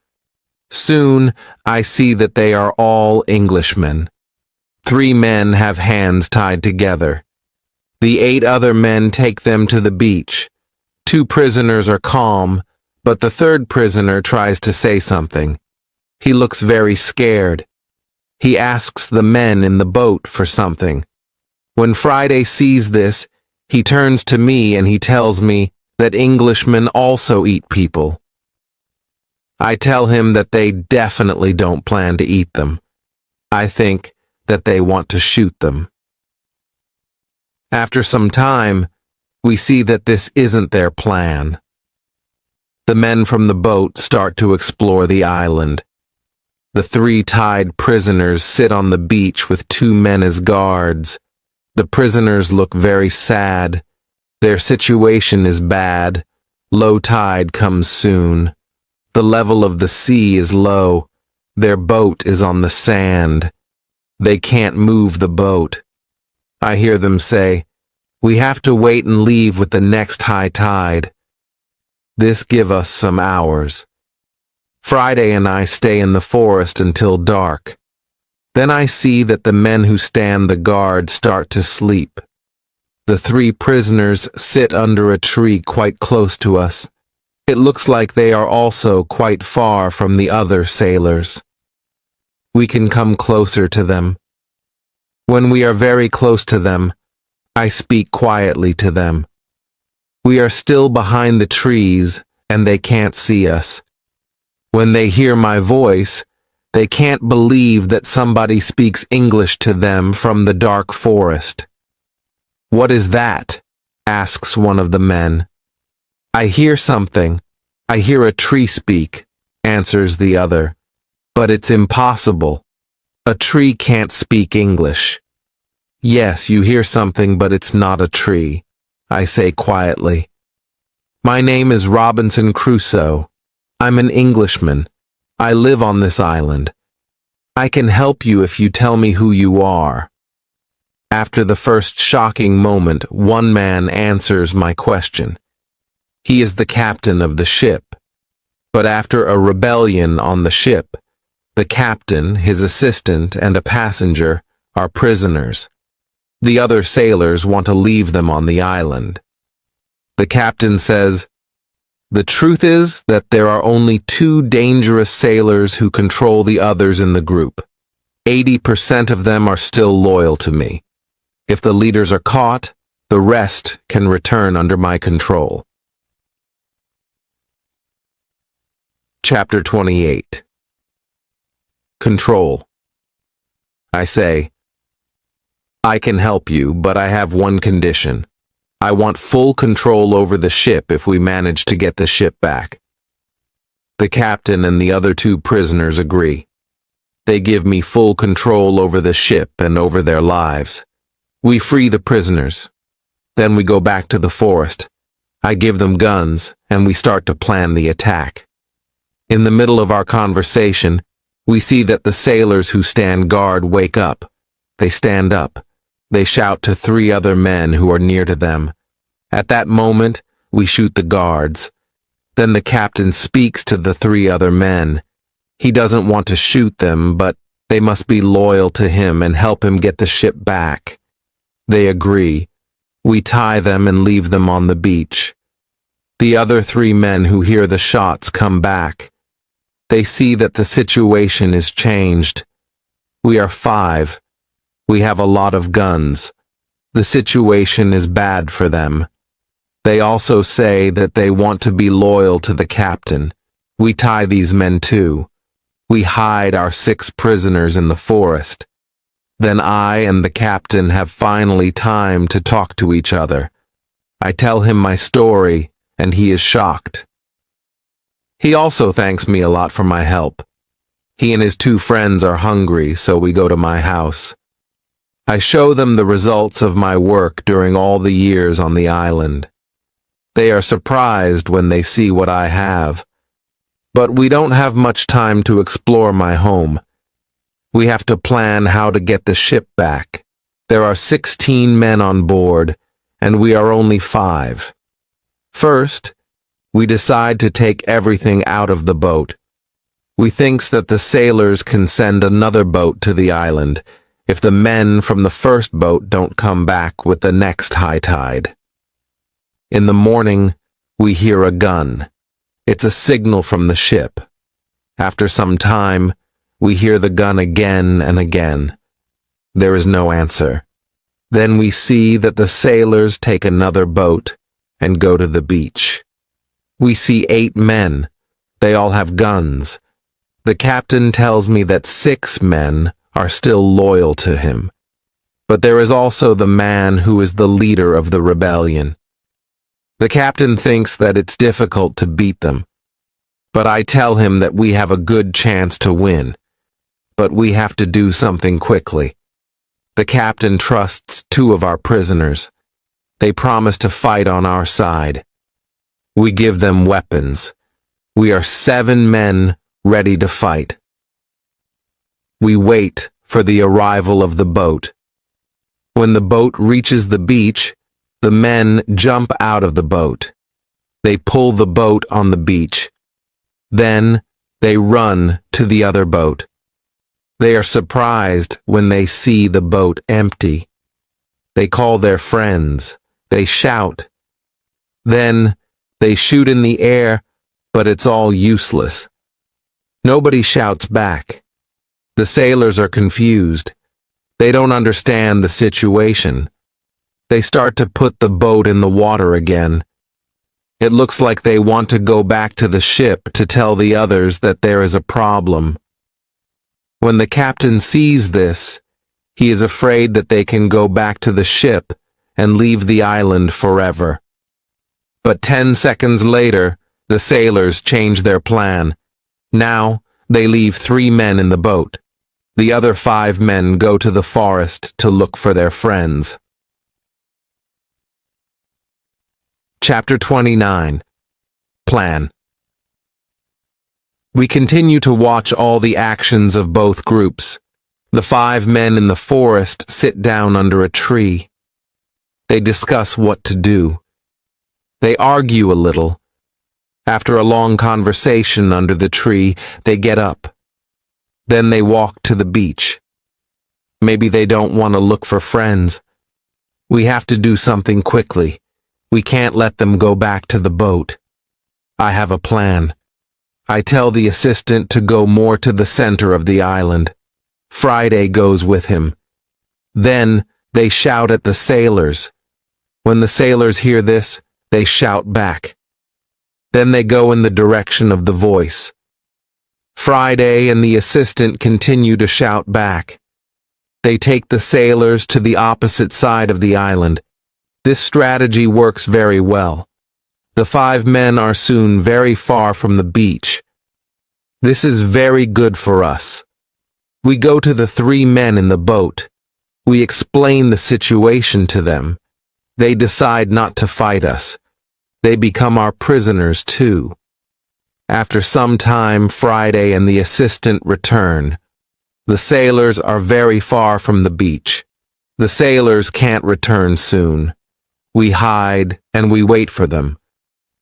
Soon I see that they are all Englishmen. 3 men have hands tied together. The 8 other men take them to the beach. 2 prisoners are calm, but the 3rd prisoner tries to say something. He looks very scared. He asks the men in the boat for something. When Friday sees this, he turns to me and he tells me that Englishmen also eat people. I tell him that they definitely don't plan to eat them. I think that they want to shoot them. After some time, we see that this isn't their plan. The men from the boat start to explore the island. The 3 tied prisoners sit on the beach with 2 men as guards. The prisoners look very sad. Their situation is bad. Low tide comes soon. The level of the sea is low. Their boat is on the sand. They can't move the boat. I hear them say, "We have to wait and leave with the next high tide." This gives us some hours. Friday and I stay in the forest until dark. Then I see that the men who stand the guard start to sleep. The 3 prisoners sit under a tree quite close to us. It looks like they are also quite far from the other sailors. We can come closer to them. When we are very close to them, I speak quietly to them. We are still behind the trees, and they can't see us. When they hear my voice, they can't believe that somebody speaks English to them from the dark forest. "What is that?" asks one of the men. "I hear something. I hear a tree speak," answers the other. "But it's impossible. A tree can't speak English." "Yes, you hear something, but it's not a tree," I say quietly. "My name is Robinson Crusoe. I'm an Englishman. I live on this island. I can help you if you tell me who you are." After the first shocking moment, one man answers my question. He is the captain of the ship. But after a rebellion on the ship, the captain, his assistant, and a passenger are prisoners. The other sailors want to leave them on the island. The captain says, "The truth is that there are only 2 dangerous sailors who control the others in the group. 80% of them are still loyal to me. If the leaders are caught, the rest can return under my control." Chapter 28. Control. I say, "I can help you, but I have one condition. I want full control over the ship if we manage to get the ship back." The captain and the other 2 prisoners agree. They give me full control over the ship and over their lives. We free the prisoners. Then we go back to the forest. I give them guns, and we start to plan the attack. In the middle of our conversation, we see that the sailors who stand guard wake up. They stand up. They shout to 3 other men who are near to them. At that moment, we shoot the guards. Then the captain speaks to the 3 other men. He doesn't want to shoot them, but they must be loyal to him and help him get the ship back. They agree. We tie them and leave them on the beach. The other 3 men who hear the shots come back. They see that the situation is changed. We are 5. We have a lot of guns. The situation is bad for them. They also say that they want to be loyal to the captain. We tie these men too. We hide our 6 prisoners in the forest. Then I and the captain have finally time to talk to each other. I tell him my story, and he is shocked. He also thanks me a lot for my help. He and his 2 friends are hungry, so we go to my house. I show them the results of my work during all the years on the island. They are surprised when they see what I have. But we don't have much time to explore my home. We have to plan how to get the ship back. There are 16 men on board, and we are only 5. First, we decide to take everything out of the boat. We thinks that the sailors can send another boat to the island if the men from the first boat don't come back with the next high tide. In the morning, we hear a gun. It's a signal from the ship. After some time, we hear the gun again and again. There is no answer. Then we see that the sailors take another boat and go to the beach. We see 8 men. They all have guns. The captain tells me that 6 men are still loyal to him. But there is also the man who is the leader of the rebellion. The captain thinks that it's difficult to beat them. But I tell him that we have a good chance to win. But we have to do something quickly. The captain trusts 2 of our prisoners. They promise to fight on our side. We give them weapons. We are 7 men ready to fight. We wait for the arrival of the boat. When the boat reaches the beach, the men jump out of the boat. They pull the boat on the beach. Then they run to the other boat. They are surprised when they see the boat empty. They call their friends. They shout. Then they shoot in the air but it's all useless. Nobody shouts back. The sailors are confused. They don't understand the situation. They start to put the boat in the water again. It looks like they want to go back to the ship to tell the others that there is a problem. When the captain sees this, he is afraid that they can go back to the ship and leave the island forever. But 10 seconds later, the sailors change their plan. Now, they leave 3 men in the boat. The other 5 men go to the forest to look for their friends. Chapter 29. Plan. We continue to watch all the actions of both groups. The 5 men in the forest sit down under a tree. They discuss what to do. They argue a little. After a long conversation under the tree, they get up. Then they walk to the beach. Maybe they don't want to look for friends. We have to do something quickly. We can't let them go back to the boat. I have a plan. I tell the assistant to go more to the center of the island. Friday goes with him. Then they shout at the sailors. When the sailors hear this, they shout back. Then they go in the direction of the voice. Friday and the assistant continue to shout back. They take the sailors to the opposite side of the island. This strategy works very well. The 5 men are soon very far from the beach. This is very good for us. We go to the 3 men in the boat. We explain the situation to them. They decide not to fight us. They become our prisoners too. After some time, Friday and the assistant return. The sailors are very far from the beach. The sailors can't return soon. We hide and we wait for them.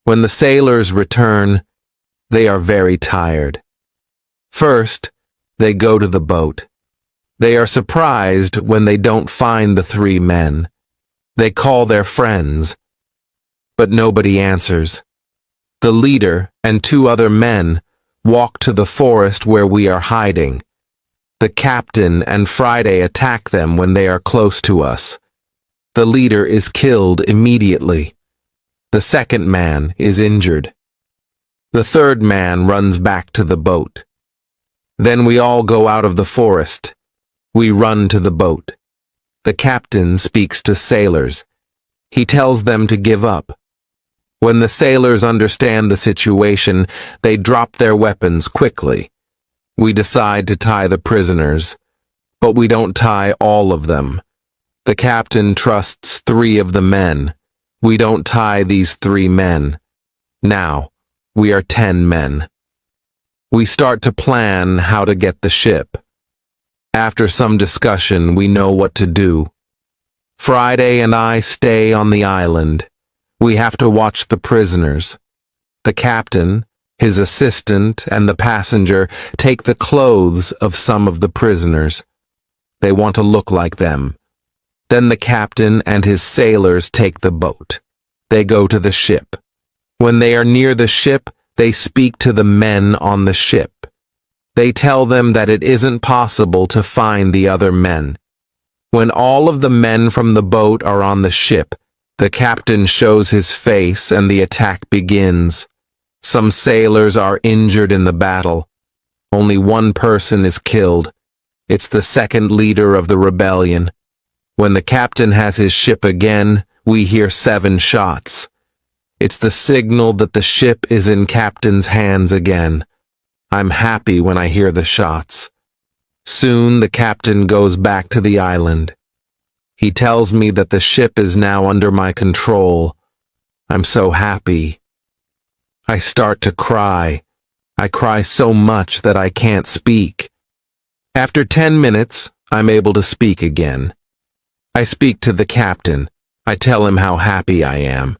When the sailors return, they are very tired. First, they go to the boat. They are surprised when they don't find the 3 men. They call their friends, but nobody answers. The leader and 2 other men walk to the forest where we are hiding. The captain and Friday attack them when they are close to us. The leader is killed immediately. The second man is injured. The third man runs back to the boat. Then we all go out of the forest. We run to the boat. The captain speaks to sailors. He tells them to give up. When the sailors understand the situation, they drop their weapons quickly. We decide to tie the prisoners, but we don't tie all of them. The captain trusts 3 of the men. We don't tie these 3 men. Now, we are 10 men. We start to plan how to get the ship. After some discussion, we know what to do. Friday and I stay on the island. We have to watch the prisoners. The captain, his assistant, and the passenger take the clothes of some of the prisoners. They want to look like them. Then the captain and his sailors take the boat. They go to the ship. When they are near the ship, they speak to the men on the ship. They tell them that it isn't possible to find the other men. When all of the men from the boat are on the ship, the captain shows his face and the attack begins. Some sailors are injured in the battle. Only 1 person is killed. It's the second leader of the rebellion. When the captain has his ship again, we hear 7 shots. It's the signal that the ship is in captain's hands again. I'm happy when I hear the shots. Soon the captain goes back to the island. He tells me that the ship is now under my control. I'm so happy. I start to cry. I cry so much that I can't speak. After 10 minutes, I'm able to speak again. I speak to the captain. I tell him how happy I am.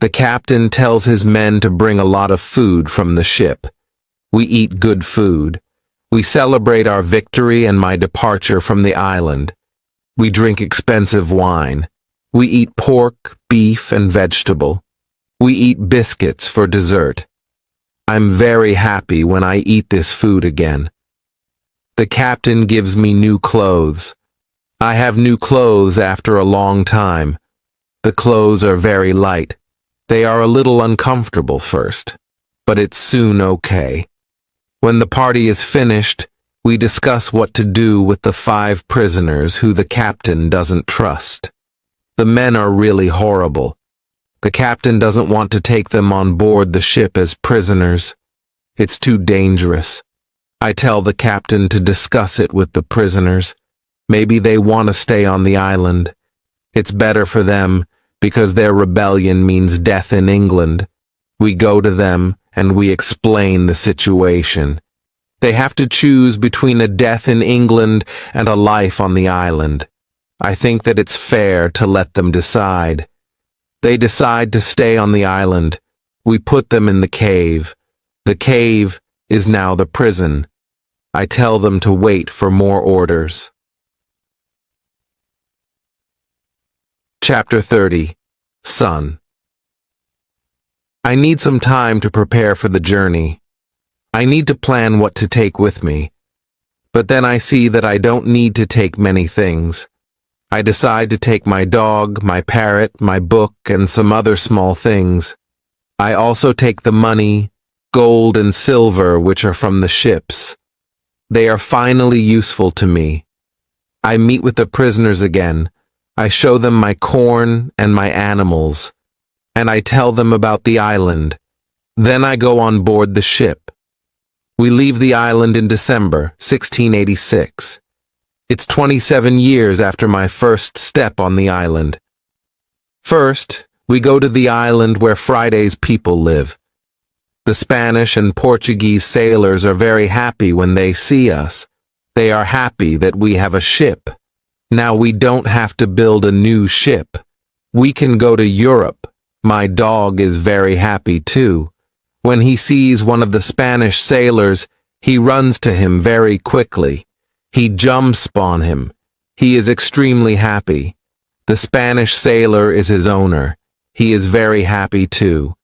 The captain tells his men to bring a lot of food from the ship. We eat good food. We celebrate our victory and my departure from the island. We drink expensive wine. We eat pork, beef, and vegetable. We eat biscuits for dessert. I'm very happy when I eat this food again. The captain gives me new clothes. I have new clothes after a long time. The clothes are very light. They are a little uncomfortable first, but it's soon okay. When the party is finished, we discuss what to do with the 5 prisoners who the captain doesn't trust. The men are really horrible. The captain doesn't want to take them on board the ship as prisoners. It's too dangerous. I tell the captain to discuss it with the prisoners. Maybe they want to stay on the island. It's better for them because their rebellion means death in England. We go to them and we explain the situation. They have to choose between a death in England and a life on the island. I think that it's fair to let them decide. They decide to stay on the island. We put them in the cave. The cave is now the prison. I tell them to wait for more orders. Chapter 30. Son. I need some time to prepare for the journey. I need to plan what to take with me. But then I see that I don't need to take many things. I decide to take my dog, my parrot, my book, and some other small things. I also take the money, gold and silver which are from the ships. They are finally useful to me. I meet with the prisoners again. I show them my corn and my animals, and I tell them about the island. Then I go on board the ship. We leave the island in December 1686. It's 27 years after my first step on the island. First, we go to the island where Friday's people live. The Spanish and Portuguese sailors are very happy when they see us. They are happy that we have a ship. Now we don't have to build a new ship. We can go to Europe. My dog is very happy too. When he sees one of the Spanish sailors, he runs to him very quickly. He jumps on him. He is extremely happy. The Spanish sailor is his owner. He is very happy too.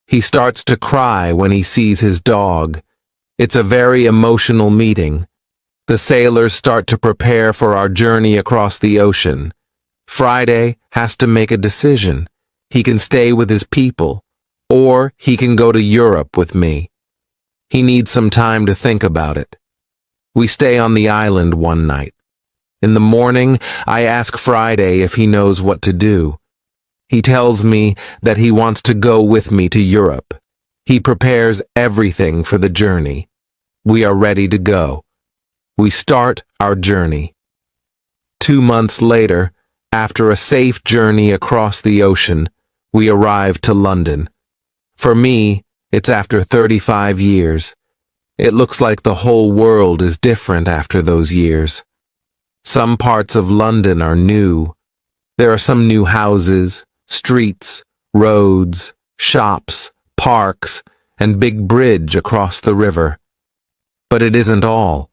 He starts to cry when he sees his dog. It's a very emotional meeting. The sailors start to prepare for our journey across the ocean. Friday has to make a decision. He can stay with his people, or he can go to Europe with me. He needs some time to think about it. We stay on the island one night. In the morning, I ask Friday if he knows what to do. He tells me that he wants to go with me to Europe. He prepares everything for the journey. We are ready to go. We start our journey. 2 months later, after a safe journey across the ocean, we arrive to London. For me, it's after 35 years. It looks like the whole world is different after those years. Some parts of London are new. There are some new houses, streets, roads, shops, parks, and big bridge across the river. But it isn't all.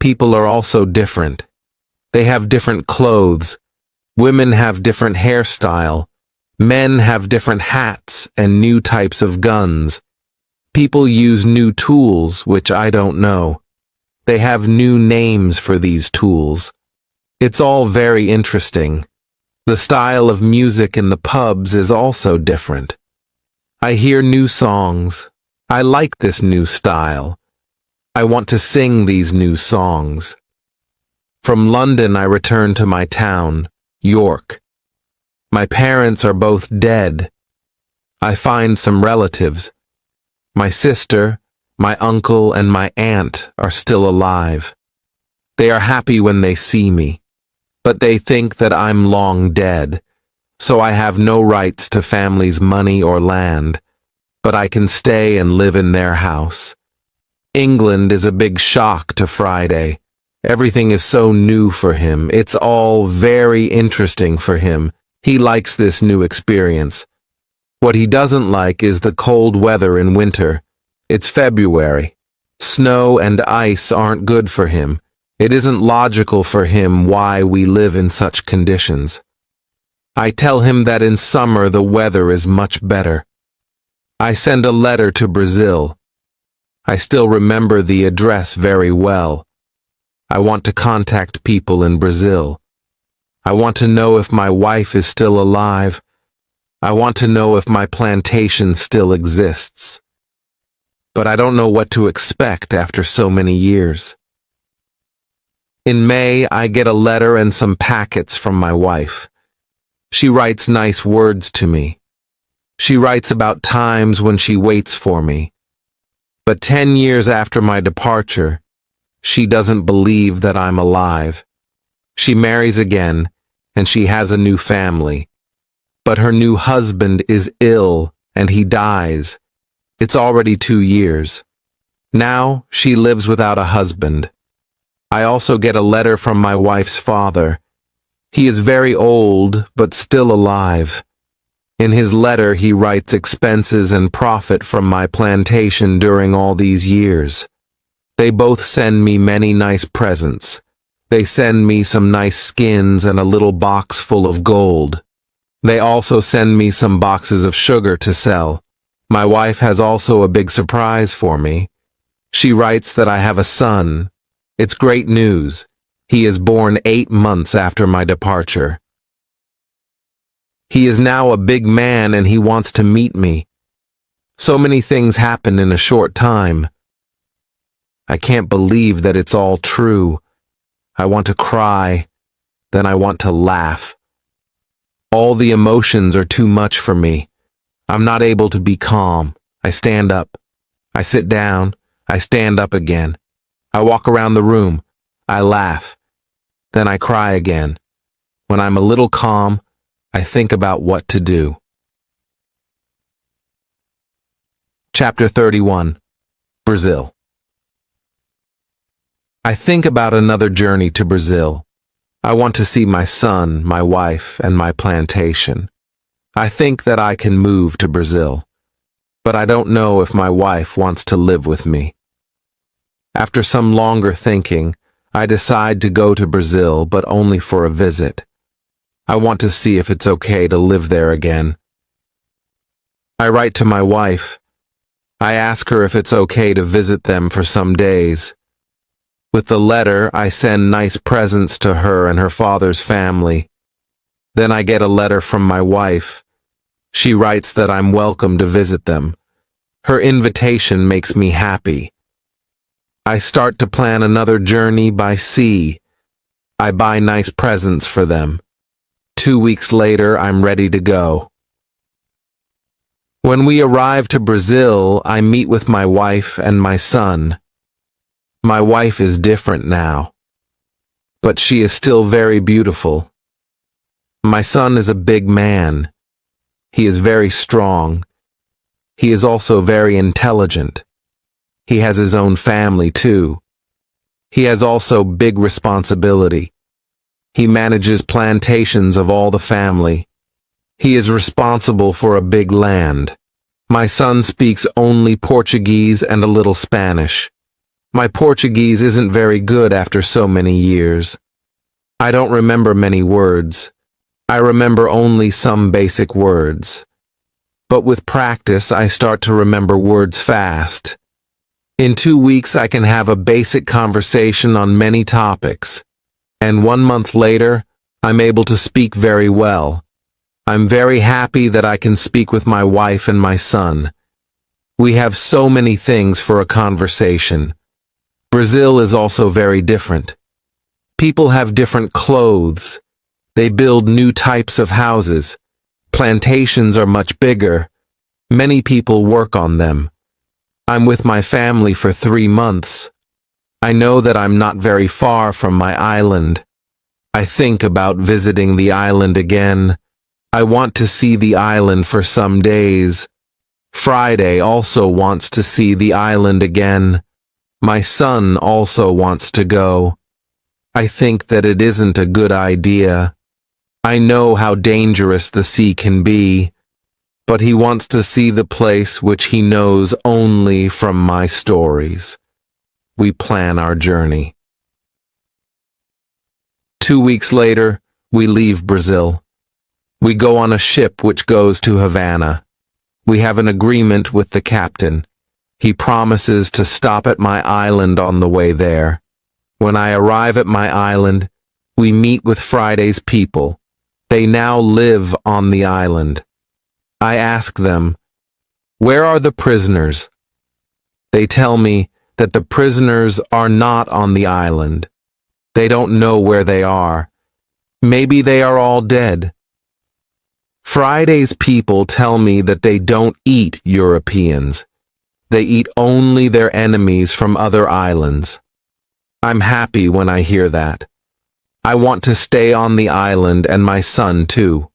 People are also different. They have different clothes. Women have different hairstyle. Men have different hats and new types of guns. People use new tools, which I don't know. They have new names for these tools. It's all very interesting. The style of music in the pubs is also different. I hear new songs. I like this new style. I want to sing these new songs. From London, I return to my town, York. My parents are both dead. I find some relatives. My sister, my uncle, and my aunt are still alive. They are happy when they see me, but they think that I'm long dead, so I have no rights to family's money or land, but I can stay and live in their house. England is a big shock to Friday. Everything is so new for him. It's all very interesting for him. He likes this new experience. What he doesn't like is the cold weather in winter. It's February. Snow and ice aren't good for him. It isn't logical for him why we live in such conditions. I tell him that in summer the weather is much better. I send a letter to Brazil. I still remember the address very well. I want to contact people in Brazil. I want to know if my wife is still alive. I want to know if my plantation still exists. But I don't know what to expect after so many years. In May, I get a letter and some packets from my wife. She writes nice words to me. She writes about times when she waits for me. But 10 years after my departure, she doesn't believe that I'm alive. She marries again, and she has a new family. But her new husband is ill, and he dies. It's already 2 years. Now she lives without a husband. I also get a letter from my wife's father. He is very old, but still alive. In his letter, he writes expenses and profit from my plantation during all these years. They both send me many nice presents. They send me some nice skins and a little box full of gold. They also send me some boxes of sugar to sell. My wife has also a big surprise for me. She writes that I have a son. It's great news. He is born 8 months after my departure. He is now a big man and he wants to meet me. So many things happen in a short time. I can't believe that it's all true. I want to cry, then I want to laugh. All the emotions are too much for me. I'm not able to be calm. I stand up. I sit down. I stand up again. I walk around the room. I laugh. Then I cry again. When I'm a little calm, I think about what to do. Chapter 31. Brazil. I think about another journey to Brazil. I want to see my son, my wife, and my plantation. I think that I can move to Brazil, but I don't know if my wife wants to live with me. After some longer thinking, I decide to go to Brazil, but only for a visit. I want to see if it's okay to live there again. I write to my wife. I ask her if it's okay to visit them for some days. With the letter, I send nice presents to her and her father's family. Then I get a letter from my wife. She writes that I'm welcome to visit them. Her invitation makes me happy. I start to plan another journey by sea. I buy nice presents for them. 2 weeks later, I'm ready to go. When we arrive to Brazil, I meet with my wife and my son. My wife is different now, but she is still very beautiful. My son is a big man. He is very strong. He is also very intelligent. He has his own family too. He has also big responsibility. He manages plantations of all the family. He is responsible for a big land. My son speaks only Portuguese and a little Spanish. My Portuguese isn't very good after so many years. I don't remember many words. I remember only some basic words. But with practice, I start to remember words fast. In 2 weeks, I can have a basic conversation on many topics. And 1 month later, I'm able to speak very well. I'm very happy that I can speak with my wife and my son. We have so many things for a conversation. Brazil is also very different. People have different clothes. They build new types of houses. Plantations are much bigger. Many people work on them. I'm with my family for 3 months. I know that I'm not very far from my island. I think about visiting the island again. I want to see the island for some days. Friday also wants to see the island again. My son also wants to go. I think that it isn't a good idea. I know how dangerous the sea can be, but he wants to see the place which he knows only from my stories. We plan our journey. 2 weeks later, we leave Brazil. We go on a ship which goes to Havana. We have an agreement with the captain. He promises to stop at my island on the way there. When I arrive at my island, we meet with Friday's people. They now live on the island. I ask them, "Where are the prisoners?" They tell me that the prisoners are not on the island. They don't know where they are. Maybe they are all dead. Friday's people tell me that they don't eat Europeans. They eat only their enemies from other islands. I'm happy when I hear that. I want to stay on the island and my son too.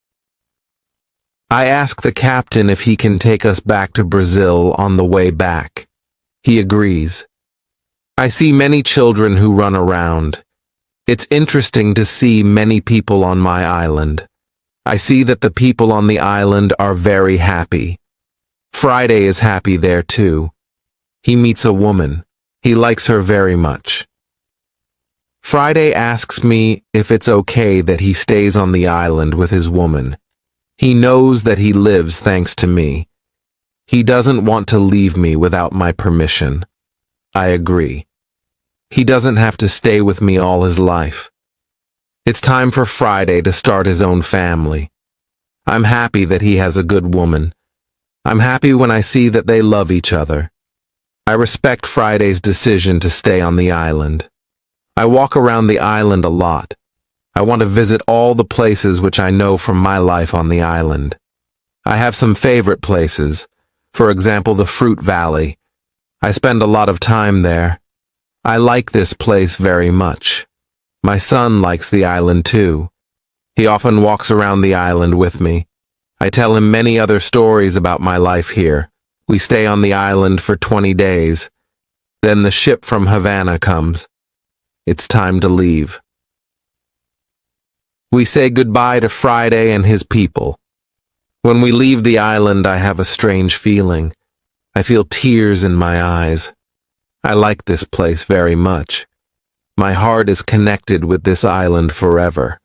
I ask the captain if he can take us back to Brazil on the way back. He agrees. I see many children who run around. It's interesting to see many people on my island. I see that the people on the island are very happy. Friday is happy there too. He meets a woman. He likes her very much. Friday asks me if it's okay that he stays on the island with his woman. He knows that he lives thanks to me. He doesn't want to leave me without my permission. I agree. He doesn't have to stay with me all his life. It's time for Friday to start his own family. I'm happy that he has a good woman. I'm happy when I see that they love each other. I respect Friday's decision to stay on the island. I walk around the island a lot. I want to visit all the places which I know from my life on the island. I have some favorite places. For example, the Fruit Valley. I spend a lot of time there. I like this place very much. My son likes the island too. He often walks around the island with me. I tell him many other stories about my life here. We stay on the island for 20 days. Then the ship from Havana comes. It's time to leave. We say goodbye to Friday and his people. When we leave the island, I have a strange feeling. I feel tears in my eyes. I like this place very much. My heart is connected with this island forever.